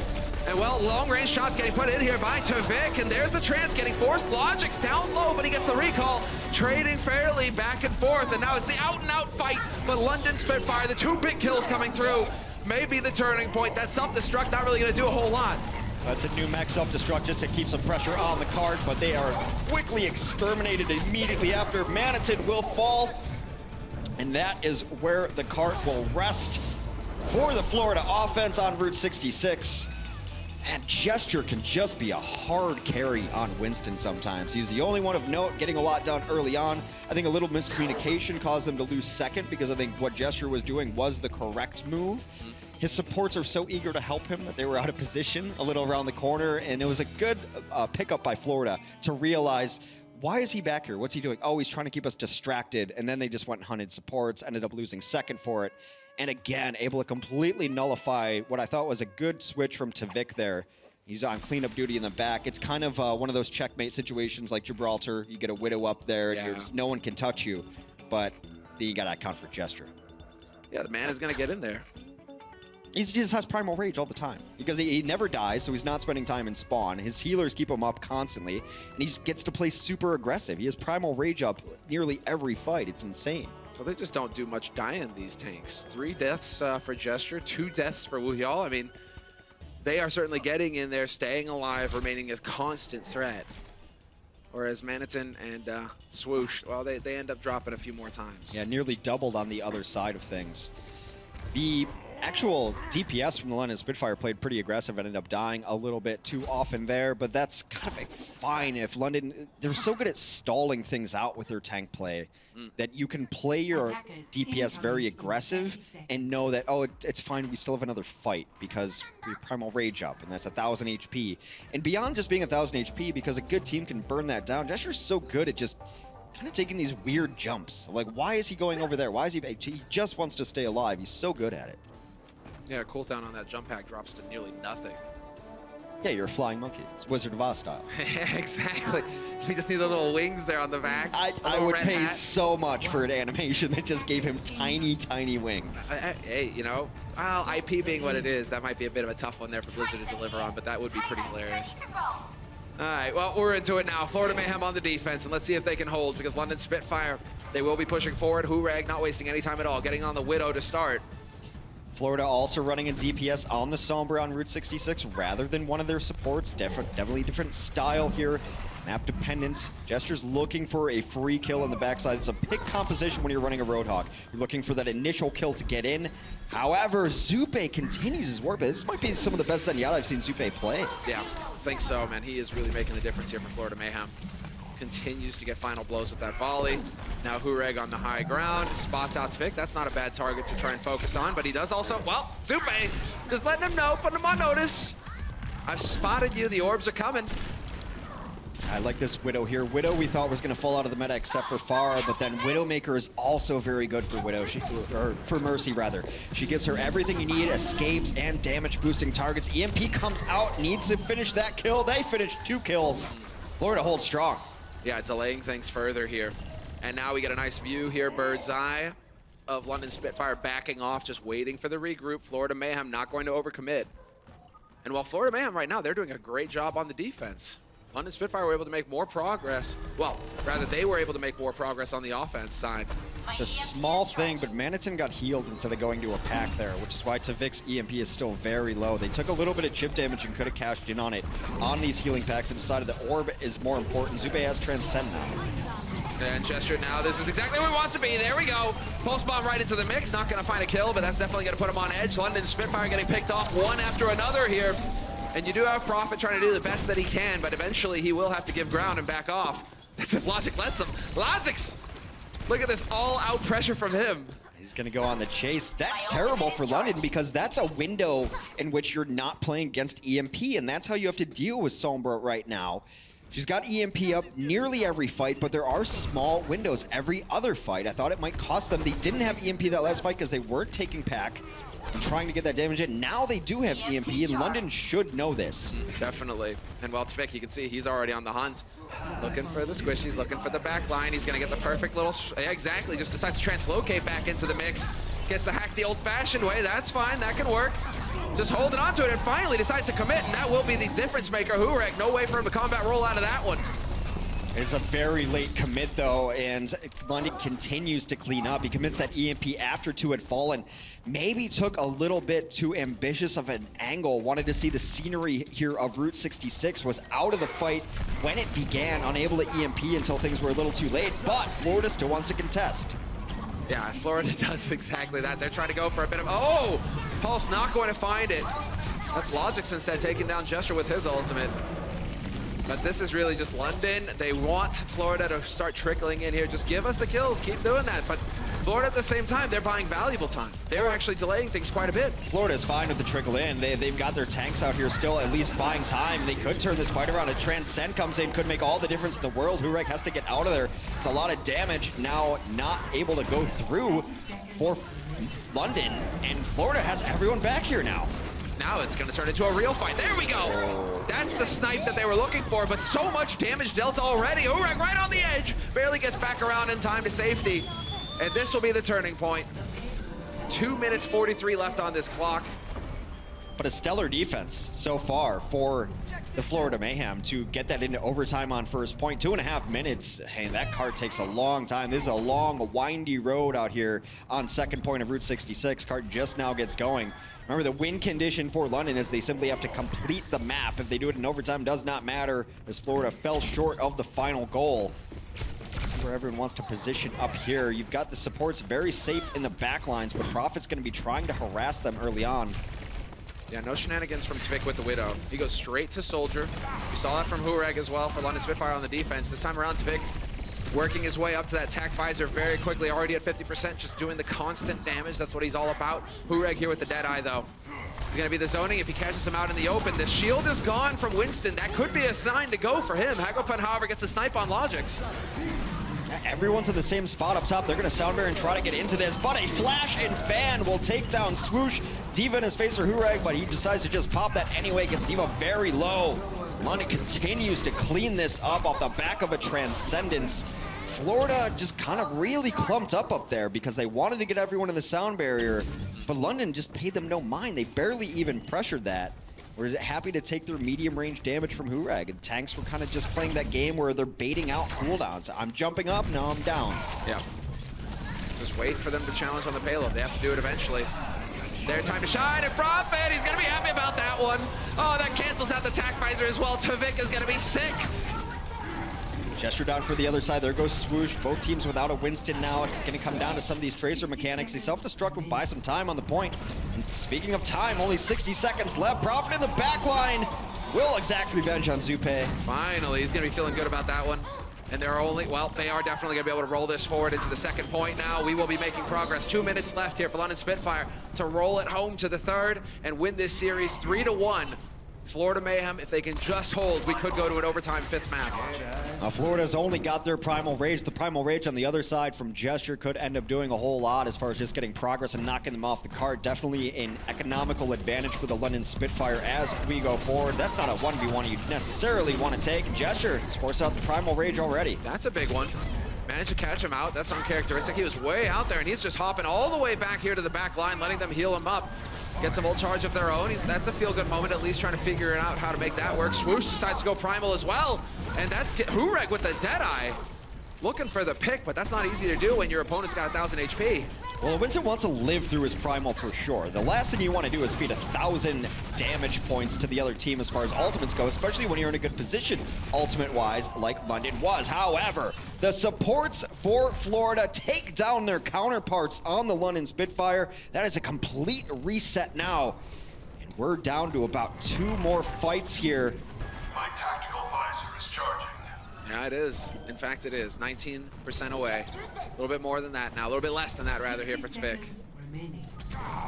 And well, long-range shots getting put in here by Tavik, and there's the Trance getting forced. Logic's down low, but he gets the recall. Trading fairly back and forth, and now it's the out-and-out fight. But London Spitfire, the 2 big kills coming through, may be the turning point. That self-destruct not really going to do a whole lot. That's a new mech self-destruct just to keep some pressure on the card, but they are quickly exterminated immediately after. Manitin will fall, and that is where the cart will rest for the Florida offense on Route 66. And Gesture can just be a hard carry on Winston sometimes. He was the only one of note, getting a lot done early on. I think a little miscommunication caused them to lose second, because I think what Gesture was doing was the correct move. His supports are so eager to help him that they were out of position a little around the corner, and it was a good pickup by Florida to realize, why is he back here? What's he doing? Oh, he's trying to keep us distracted, and then they just went and hunted supports, ended up losing second for it, and again, able to completely nullify what I thought was a good switch from Tavik there. He's on cleanup duty in the back. It's kind of one of those checkmate situations like Gibraltar. You get a Widow up there, and no one can touch you, but then you got to account for Gesture. Yeah, the man is going to get in there. He just has Primal Rage all the time because he never dies, so he's not spending time in spawn. His healers keep him up constantly, and he just gets to play super aggressive. He has Primal Rage up nearly every fight. It's insane. So they just don't do much dying, these tanks. 3 deaths for Gesture, 2 deaths for Wuhyal. I mean, they are certainly getting in there, staying alive, remaining a constant threat. Whereas Manitin and Swoosh, well, they end up dropping a few more times. Yeah, nearly doubled on the other side of things. The actual DPS from the London Spitfire played pretty aggressive, ended up dying a little bit too often there, but that's kind of fine if London, they're so good at stalling things out with their tank play that you can play your DPS very aggressive and know that, oh, it's fine, we still have another fight because we Primal Rage up, and that's 1,000 HP. And beyond just being 1,000 HP, because a good team can burn that down, Gesture's so good at just kind of taking these weird jumps. Like, why is he going over there? Why is he just wants to stay alive. He's so good at it. Yeah, cooldown on that jump pack drops to nearly nothing. Yeah, you're a flying monkey. It's Wizard of Oz style. Exactly. We just need the little wings there on the back. I would pay so much for an animation that just gave him tiny, tiny wings. Hey, you know, well, IP being what it is, that might be a bit of a tough one there for Blizzard to deliver on, but that would be pretty hilarious. All right, well, we're into it now. Florida Mayhem on the defense, and let's see if they can hold, because London Spitfire, they will be pushing forward. Hurag not wasting any time at all, getting on the Widow to start. Florida also running a DPS on the Sombra on Route 66 rather than one of their supports. Definitely different style here. Map dependent. Gesture's looking for a free kill on the backside. It's a pick composition when you're running a Roadhog. You're looking for that initial kill to get in. However, Zupe continues his work. This might be some of the best Zenyatta I've seen Zupe play. Yeah, I think so, man. He is really making the difference here for Florida Mayhem. Continues to get final blows with that volley. Now Hurag on the high ground, spots out Tavik. That's not a bad target to try and focus on, but he does also, well, Zupe, just letting him know, putting him on notice. I've spotted you, the orbs are coming. I like this Widow here. Widow we thought was going to fall out of the meta except for Pharah, but then Widowmaker is also very good for Widow, or for Mercy rather. She gives her everything you need, escapes and damage boosting targets. EMP comes out, needs to finish that kill. They finished 2 kills. Florida holds strong. Yeah, delaying things further here. And now we get a nice view here, bird's eye, of London Spitfire backing off, just waiting for the regroup. Florida Mayhem not going to overcommit. And while Florida Mayhem right now, they're doing a great job on the defense. London Spitfire were able to make more progress. Well, rather they were able to make more progress on the offense side. It's a small thing, but Manitin got healed instead of going to a pack there, which is why Tvik's EMP is still very low. They took a little bit of chip damage and could have cashed in on it on these healing packs and decided that Orb is more important. Zube has Transcend now. And Gesture now, this is exactly where he wants to be. There we go. Pulse bomb right into the mix. Not going to find a kill, but that's definitely going to put him on edge. London Spitfire getting picked off one after another here. And you do have Prophet trying to do the best that he can, but eventually he will have to give ground and back off. That's if Logic lets him. Logic's! Look at this all-out pressure from him. He's going to go on the chase. That's terrible for London because that's a window in which you're not playing against EMP, and that's how you have to deal with Sombra right now. She's got EMP up nearly every fight, but there are small windows every other fight. I thought it might cost them. They didn't have EMP that last fight because they weren't taking pack and trying to get that damage in. Now they do have EMP, and London should know this. Definitely. And well, Tvik, you can see he's already on the hunt. Looking for the squishies, looking for the back line. He's going to get the perfect little... Yeah, exactly. Just decides to translocate back into the mix. Gets the hack the old-fashioned way. That's fine. That can work. Just holding on to it and finally decides to commit, and that will be the difference maker. Hurek, no way for him to combat roll out of that one. It's a very late commit, though, and London continues to clean up. He commits that EMP after 2 had fallen. Maybe took a little bit too ambitious of an angle. Wanted to see the scenery here of Route 66. Was out of the fight when it began, unable to EMP until things were a little too late, but Florida still wants to contest. Yeah, Florida does exactly that. They're trying to go for a bit of... Oh! Pulse not going to find it. That's Logic's instead taking down Gesture with his ultimate. But this is really just London. They want Florida to start trickling in here. Just give us the kills. Keep doing that. But Florida at the same time, they're buying valuable time. They're actually delaying things quite a bit. Florida's fine with the trickle in. They've got their tanks out here still at least buying time. They could turn this fight around. A Transcend comes in, could make all the difference in the world. Hurek has to get out of there. It's a lot of damage. Now not able to go through for London. And Florida has everyone back here now. Now it's going to turn into a real fight. There we go. That's the snipe that they were looking for, but so much damage dealt already. Hurek right on the edge. Barely gets back around in time to safety. And this will be the turning point. 2 minutes 43 left on this clock. But a stellar defense so far for the Florida Mayhem to get that into overtime on first point. 2.5 minutes. Hey, that cart takes a long time. This is a long, windy road out here on second point of Route 66. Cart just now gets going. Remember, the win condition for London is they simply have to complete the map. If they do it in overtime, does not matter, as Florida fell short of the final goal. See where everyone wants to position up here. You've got the supports very safe in the back lines, but Prophet's going to be trying to harass them early on. Yeah, no shenanigans from Tvik with the Widow. He goes straight to Soldier. We saw that from Hurek as well for London Spitfire on the defense. This time around, Tvik working his way up to that tac visor very quickly, already at 50%, just doing the constant damage. That's what he's all about. Hurek here with the Deadeye, though. He's going to be the zoning if he catches him out in the open. The shield is gone from Winston. That could be a sign to go for him. Hagopan, however, gets a snipe on Logic's. Everyone's in the same spot up top. They're going to Soundbear and try to get into this, but a flash and fan will take down Swoosh. Diva in his face for Hurek, but he decides to just pop that anyway. Gets Diva very low. London continues to clean this up off the back of a Transcendence. Florida just kind of really clumped up there because they wanted to get everyone in the sound barrier, but London just paid them no mind. They barely even pressured that. We're happy to take their medium range damage from Hurek, and tanks were kind of just playing that game where they're baiting out cooldowns. I'm jumping up, no, I'm down. Yeah. Just wait for them to challenge on the payload. They have to do it eventually. Their time to shine, and Prophet, he's gonna be happy about that one. Oh, that cancels out the tac visor as well. Tvik is gonna be sick. Gesture down for the other side. There goes Swoosh. Both teams without a Winston now. It's going to come down to some of these tracer mechanics. They self-destruct will buy some time on the point. And speaking of time, only 60 seconds left. Prophet in the back line will exact revenge on Zupe. Finally, he's going to be feeling good about that one. And they're only, well, they are definitely going to be able to roll this forward into the second point now. We will be making progress. 2 minutes left here for London Spitfire to roll it home to the third and win this series 3-1. Florida Mayhem, if they can just hold, we could go to an overtime fifth match. Florida's only got their Primal Rage. The Primal Rage on the other side from Gesture could end up doing a whole lot as far as just getting progress and knocking them off the cart. Definitely an economical advantage for the London Spitfire as we go forward. That's not a 1v1 you necessarily want to take. Gesture force out the Primal Rage already. That's a big one. Managed to catch him out. That's uncharacteristic. He was way out there, and he's just hopping all the way back here to the back line, letting them heal him up. Get some ult charge of their own. That's a feel-good moment, at least trying to figure out how to make that work. Swoosh decides to go primal as well, and that's Hurek with the Deadeye. Looking for the pick, but that's not easy to do when your opponent's got 1,000 HP. Well, Winston wants to live through his primal for sure. The last thing you want to do is feed 1,000 damage points to the other team as far as ultimates go, especially when you're in a good position, ultimate-wise, like London was. However, the supports for Florida take down their counterparts on the London Spitfire. That is a complete reset now. And we're down to about 2 more fights here. My tactical visor is charging. Yeah, it is. In fact, it is. 19% away. A little bit more than that now. A little bit less than that, rather, here for Spic.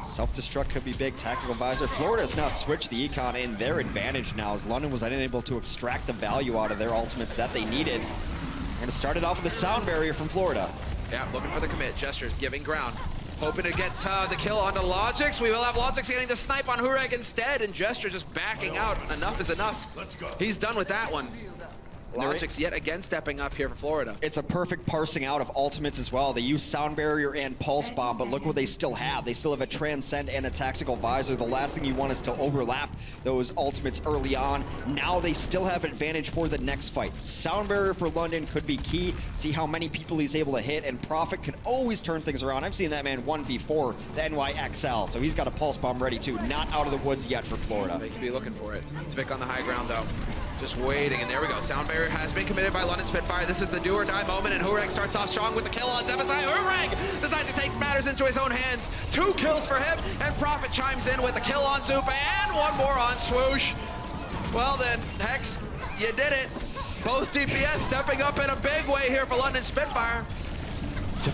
Self-destruct could be big. Tactical visor. Florida has now switched the econ in their advantage now, as London was unable to extract the value out of their ultimates that they needed. We're going to start it off with a sound barrier from Florida. Yeah, looking for the commit. Gestures giving ground. Hoping to get the kill onto Logix. We will have Logix getting the snipe on Hurek instead, and Gesture just backing out. Enough is enough. Let's go. He's done with that one. Logix yet again stepping up here for Florida. It's a perfect parsing out of ultimates as well. They use Sound Barrier and Pulse Bomb, but look what they still have. They still have a Transcend and a Tactical Visor. The last thing you want is to overlap those ultimates early on. Now they still have advantage for the next fight. Sound Barrier for London could be key. See how many people he's able to hit, and Prophet can always turn things around. I've seen that man 1v4 the NYXL, so he's got a Pulse Bomb ready too. Not out of the woods yet for Florida. They could be looking for it. Spic on the high ground though. Just waiting, and there we go. Sound Barrier has been committed by London Spitfire. This is the do or die moment, and Hurek starts off strong with the kill on Zebasai. Hurek decides to take matters into his own hands. 2 kills for him, and Prophet chimes in with a kill on Zupa, and 1 more on Swoosh. Well then, Hex, you did it. Both DPS stepping up in a big way here for London Spitfire.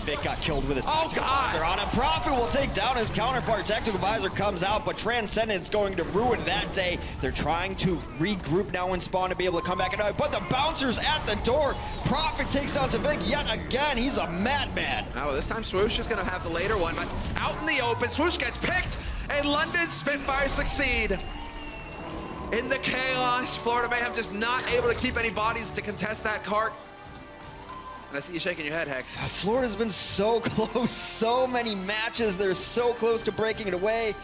Vic got killed with his Tactical Visor on him. Prophet will take down his counterpart. Tactical Visor comes out, but Transcendent's going to ruin that day. They're trying to regroup now in spawn to be able to come back and but the bouncer's at the door. Prophet takes down Vic yet again. He's a madman. Now this time Swoosh is going to have the later one, but out in the open, Swoosh gets picked, and London Spitfire succeed. In the chaos, Florida Mayhem just not able to keep any bodies to contest that cart. And I see you shaking your head, Hex. Florida's been so close, so many matches. They're so close to breaking it away.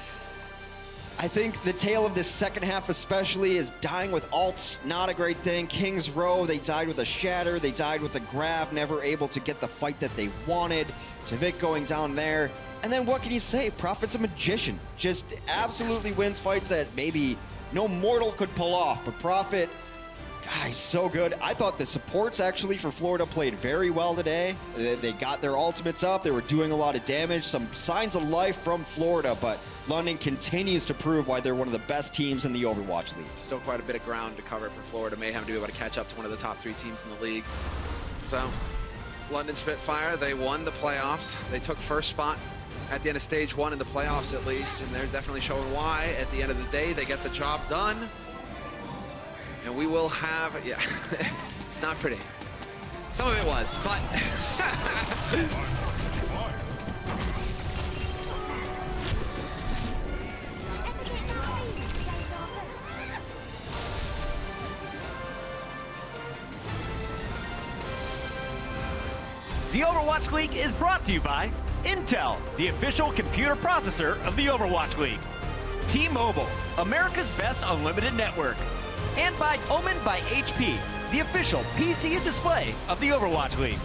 I think the tale of this second half especially is dying with ults, not a great thing. King's Row, they died with a Shatter, they died with a Grab, never able to get the fight that they wanted. Tavik going down there. And then what can you say? Prophet's a magician. Just absolutely wins fights that maybe no mortal could pull off. But Prophet, God, he's so good. I thought the supports actually for Florida played very well today. They got their ultimates up. They were doing a lot of damage. Some signs of life from Florida, but London continues to prove why they're one of the best teams in the Overwatch League. Still quite a bit of ground to cover for Florida Mayhem to be able to catch up to one of the top 3 teams in the league. So, London Spitfire, they won the playoffs. They took first spot at the end of stage 1 in the playoffs at least, and they're definitely showing why. At the end of the day, they get the job done. And we will have, yeah, it's not pretty. Some of it was, but. The Overwatch League is brought to you by Intel, the official computer processor of the Overwatch League. T-Mobile, America's best unlimited network. And by Omen by HP, the official PC and display of the Overwatch League.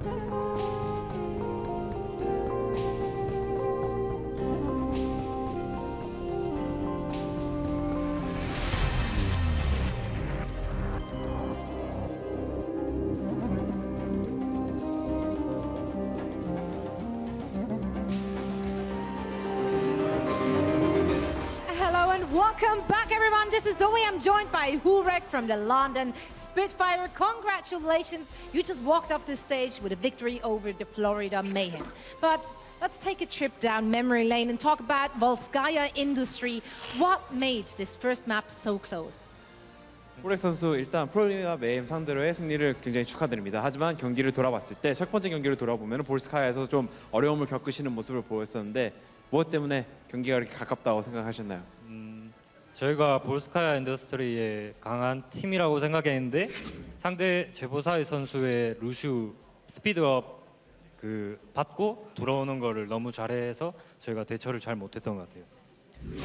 Welcome back, everyone. This is Zoe. I'm joined by Hurek from the London Spitfire. Congratulations. You just walked off the stage with a victory over the Florida Mayhem. But let's take a trip down memory lane and talk about Volskaya Industry. What made this first map so close? 후렉 선수 일단 프로리아 메이햄 상대로의 승리를 굉장히 축하드립니다. 하지만 경기를 돌아봤을 때 첫 번째 경기를 돌아보면 볼스카야에서 좀 어려움을 겪으시는 모습을 보였었는데 무엇 때문에 경기가 그렇게 가깝다고 생각하셨나요? 저희가 볼스카야 인더스트리의 강한 팀이라고 생각했는데 상대 제보사이 선수의 루슈 스피드업 받고 돌아오는 거를 너무 잘해서 저희가 대처를 잘 못했던 것 같아요.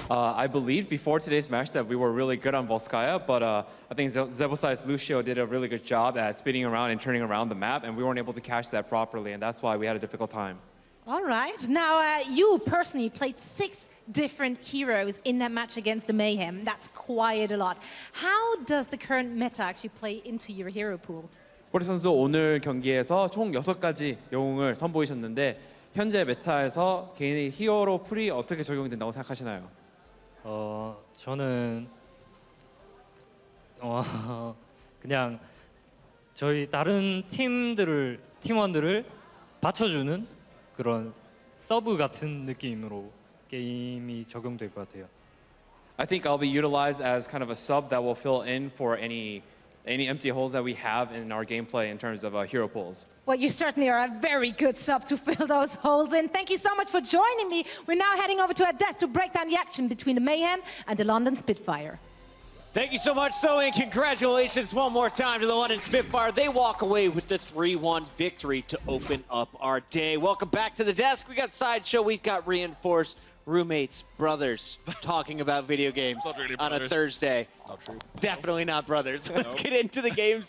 I believe before today's match that we were really good on Volskaya, but I think Zebosai's Lucio did a really good job at spinning around and turning around the map, and we weren't able to catch that properly, and that's why we had a difficult time. All right. Now, you personally played 6 different heroes in that match against the Mayhem. That's quite a lot. How does the current meta actually play into your hero pool? 호리 선수 오늘 경기에서 총 6가지 영웅을 선보이셨는데 현재 메타에서 개인의 히어로 풀이 어떻게 적용이 된다고 생각하시나요? 저는 그냥 저희 다른 팀원들을 받쳐주는 그런 서브 같은 느낌으로 게임이 적용될 것 같아요. I think I'll be utilized as kind of a sub that will fill in for any empty holes that we have in our gameplay in terms of hero pools. Well, you certainly are a very good sub to fill those holes in. Thank you so much for joining me. We're now heading over to our desk to break down the action between the Mayhem and the London Spitfire. Thank you so much, Zoe, and congratulations one more time to the London Spitfire. They walk away with the 3-1 victory to open up our day. Welcome back to the desk. We got Sideshow, we've got Reinforced, roommates, brothers, talking about video games really on a Thursday. Not true. Definitely not brothers. Let's get into the game,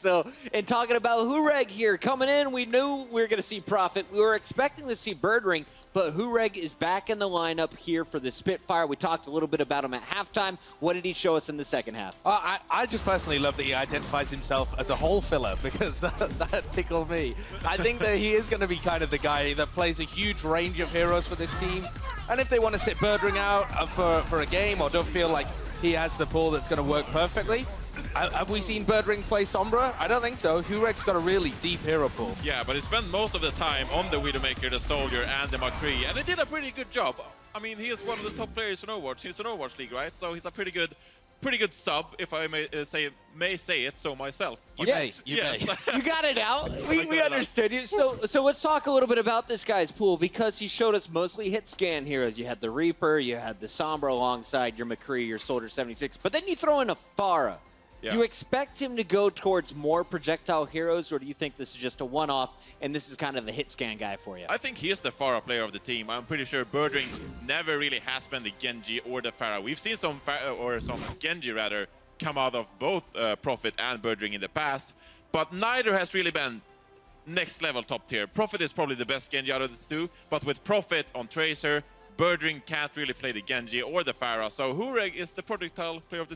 and talking about Hureg here. Coming in, we knew we were going to see Prophet. We were expecting to see Birdring, but Hureg is back in the lineup here for the Spitfire. We talked a little bit about him at halftime. What did he show us in the second half? I just personally love that he identifies himself as a hole filler, because that tickled me. I think that he is going to be kind of the guy that plays a huge range of heroes for this team. And if they want to sit Birdring out for a game or don't feel like he has the pool that's going to work perfectly, have we seen Birdring play Sombra? I don't think so. Hureg's got a really deep hero pool. Yeah, but he spent most of the time on the Widowmaker, the Soldier, and the McCree, and he did a pretty good job. I mean, he is one of the top players in Overwatch. He's an Overwatch League, right? So he's a pretty good sub, if I may say it so myself. You may. You got it out. We understood you. So let's talk a little bit about this guy's pool, because he showed us mostly hit scan heroes. You had the Reaper, you had the Sombra alongside your McCree, your Soldier 76, but then you throw in a Pharah. Yeah. Do you expect him to go towards more projectile heroes, or do you think this is just a one-off and this is kind of a hit scan guy for you? I think he is the Pharah player of the team. I'm pretty sure Birdring never really has been the Genji or the Pharah. We've seen some Genji rather come out of both Prophet and Birdring in the past, but neither has really been next level top tier. Prophet is probably the best Genji out of the two, but with Prophet on Tracer, Birdring can't really play the Genji or the Pharah. So Hureg is the projectile player of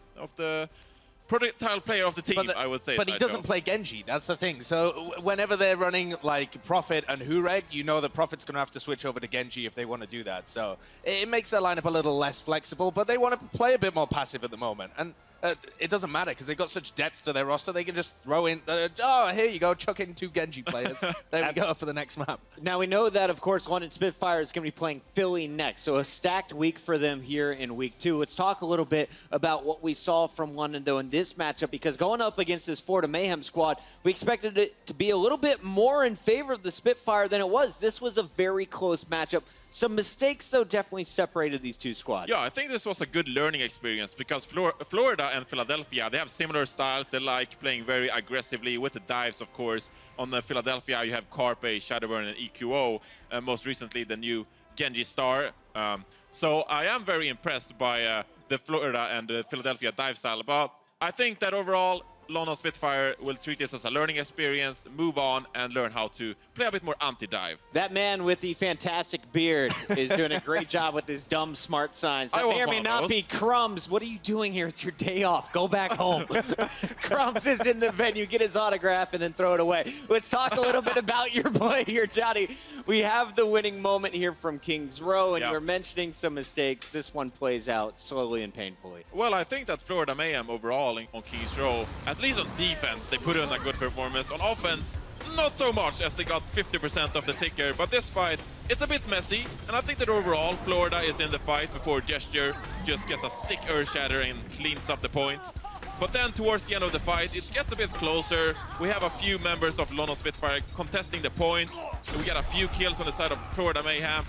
the team, I would say. But he doesn't play Genji, that's the thing. So whenever they're running like Prophet and Hureg, you know that Prophet's going to have to switch over to Genji if they want to do that. So it makes their lineup a little less flexible, but they want to play a bit more passive at the moment. And it doesn't matter, because they've got such depth to their roster. They can just throw in, oh, here you go, chuck in 2 Genji players. There we go for the next map. Now we know that, of course, London Spitfire is going to be playing Philly next. So a stacked week for them here in week 2. Let's talk a little bit about what we saw from London, though, in this matchup, because going up against this Florida Mayhem squad, we expected it to be a little bit more in favor of the Spitfire than it was. This was a very close matchup. Some mistakes, though, definitely separated these two squads. Yeah, I think this was a good learning experience, because Florida and Philadelphia, they have similar styles. They like playing very aggressively with the dives, of course. On the Philadelphia, you have Carpe, Shadowburn, and EQO, and most recently the new Genji Star. So I am very impressed by the Florida and the Philadelphia dive style. But I think that overall, London Spitfire will treat this as a learning experience, move on, and learn how to play a bit more anti-dive. That man with the fantastic beard is doing a great job with his dumb smart signs. That may or may not be Crumbs. What are you doing here? It's your day off. Go back home. Crumbs is in the venue. Get his autograph and then throw it away. Let's talk a little bit about your play here, Johnny. We have the winning moment here from Kings Row, and you're mentioning some mistakes. This one plays out slowly and painfully. Well, I think that Florida Mayhem overall on Kings Row, at least on defense, they put in a good performance. On offense, not so much, as they got 50% of the ticker. But this fight, it's a bit messy, and I think that overall Florida is in the fight before Gesture just gets a sick Earth Shatter and cleans up the point. But then towards the end of the fight, it gets a bit closer. We have a few members of London Spitfire contesting the point. We get a few kills on the side of Florida Mayhem,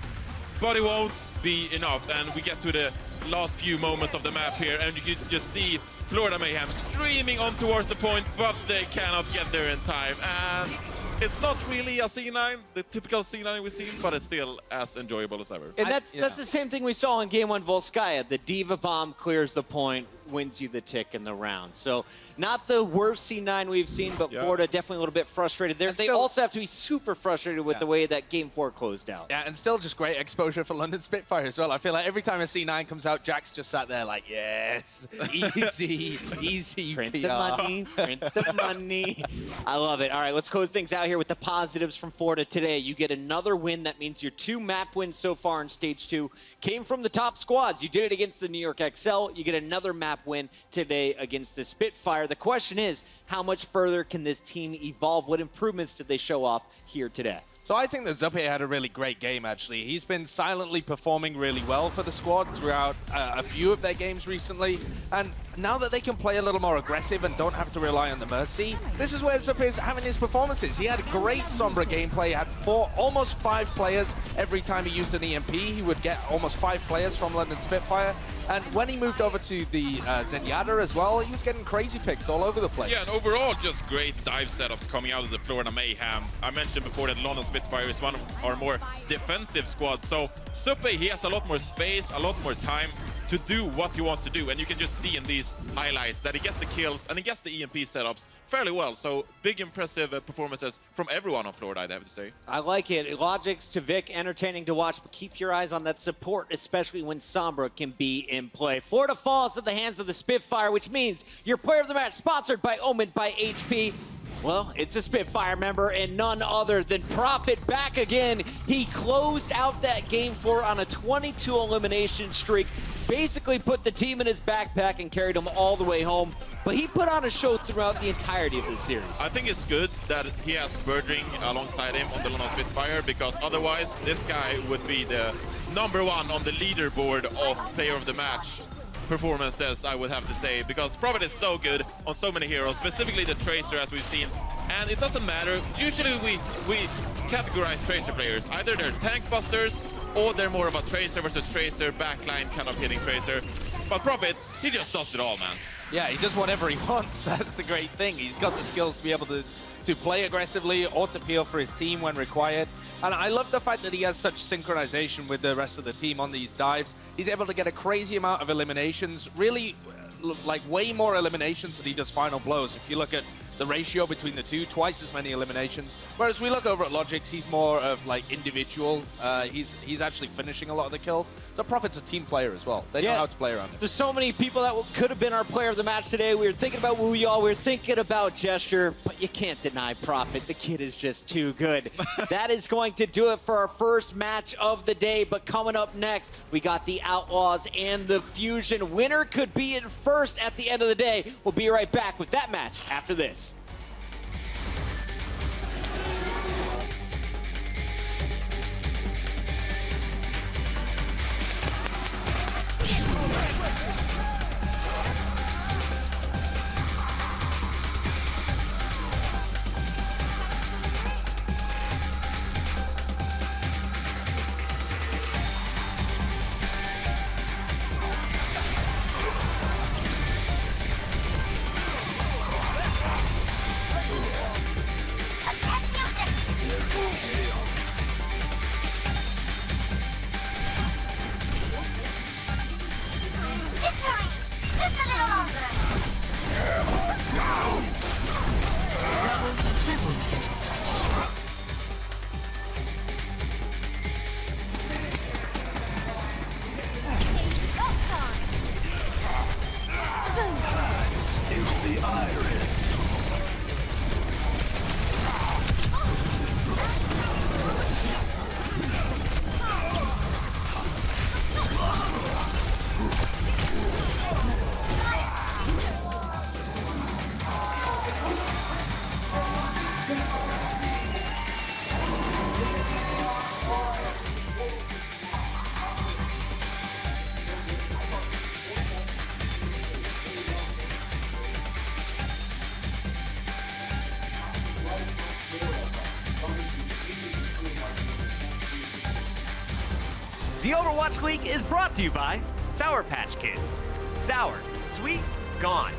but it won't be enough. And we get to the last few moments of the map here, and you can just see Florida Mayhem streaming on towards the point, but they cannot get there in time. And it's not really a C9, the typical C9 we've seen, but it's still as enjoyable as ever. And that's the same thing we saw in Game 1 Volskaya. The Diva Bomb clears the point, wins you the tick in the round. So not the worst C9 we've seen, but Florida definitely a little bit frustrated there. They also have to be super frustrated with the way that Game 4 closed out. Yeah, and still just great exposure for London Spitfire as well. I feel like every time a C9 comes out, Jack's just sat there like, yes, easy, easy Print PR. the money, print the money. I love it. All right, let's close things out here with the positives from Florida today. You get another win. That means your 2 map wins so far in Stage 2 came from the top squads. You did it against the New York XL. You get another map win today against the Spitfire. The question is, how much further can this team evolve? What improvements did they show off here today? So I think that Zuppe had a really great game, actually. He's been silently performing really well for the squad throughout a few of their games recently. And now that they can play a little more aggressive and don't have to rely on the Mercy, this is where Zuppe is having his performances. He had great Sombra gameplay, had almost 5 players every time he used an EMP. He would get almost 5 players from London Spitfire. And when he moved over to the Zenyatta as well, he was getting crazy picks all over the place. Yeah, and overall, just great dive setups coming out of the Florida Mayhem. I mentioned before that London Spitfire is one of our more defensive squads. So Zuppe, he has a lot more space, a lot more time to do what he wants to do. And you can just see in these highlights that he gets the kills and he gets the EMP setups fairly well. So big, impressive performances from everyone on Florida, I'd have to say. I like it. Logics to Vic, entertaining to watch, but keep your eyes on that support, especially when Sombra can be in play. Florida falls at the hands of the Spitfire, which means your player of the match, sponsored by Omen by HP. Well, it's a Spitfire member and none other than Prophet back again. He closed out that Game 4 on a 22 elimination streak, basically put the team in his backpack and carried him all the way home. But he put on a show throughout the entirety of the series. I think it's good that he has Birdring alongside him on the London Spitfire, because otherwise this guy would be the #1 on the leaderboard of player of the match performances, I would have to say, because Prophet is so good on so many heroes, specifically the Tracer, as we've seen. And it doesn't matter. Usually we categorize Tracer players. Either they're tank busters, or they're more of a Tracer versus Tracer, backline kind of hitting Tracer. But Prophet, he just does it all, man. Yeah, he does whatever he wants. That's the great thing. He's got the skills to be able to play aggressively or to peel for his team when required. And I love the fact that he has such synchronization with the rest of the team on these dives. He's able to get a crazy amount of eliminations, really like way more eliminations than he does final blows. If you look at the ratio between the two, twice as many eliminations. Whereas we look over at Logics, he's more of like individual. He's actually finishing a lot of the kills. So Prophet's a team player as well. They know how to play around him. There's so many people that could have been our player of the match today. We were thinking about Wu Yao, we were thinking about Gesture, but you can't deny Prophet. The kid is just too good. That is going to do it for our first match of the day. But coming up next, we got the Outlaws and the Fusion. Winner could be in first at the end of the day. We'll be right back with that match after this. The Overwatch League is brought to you by Sour Patch Kids. Sour, sweet, gone.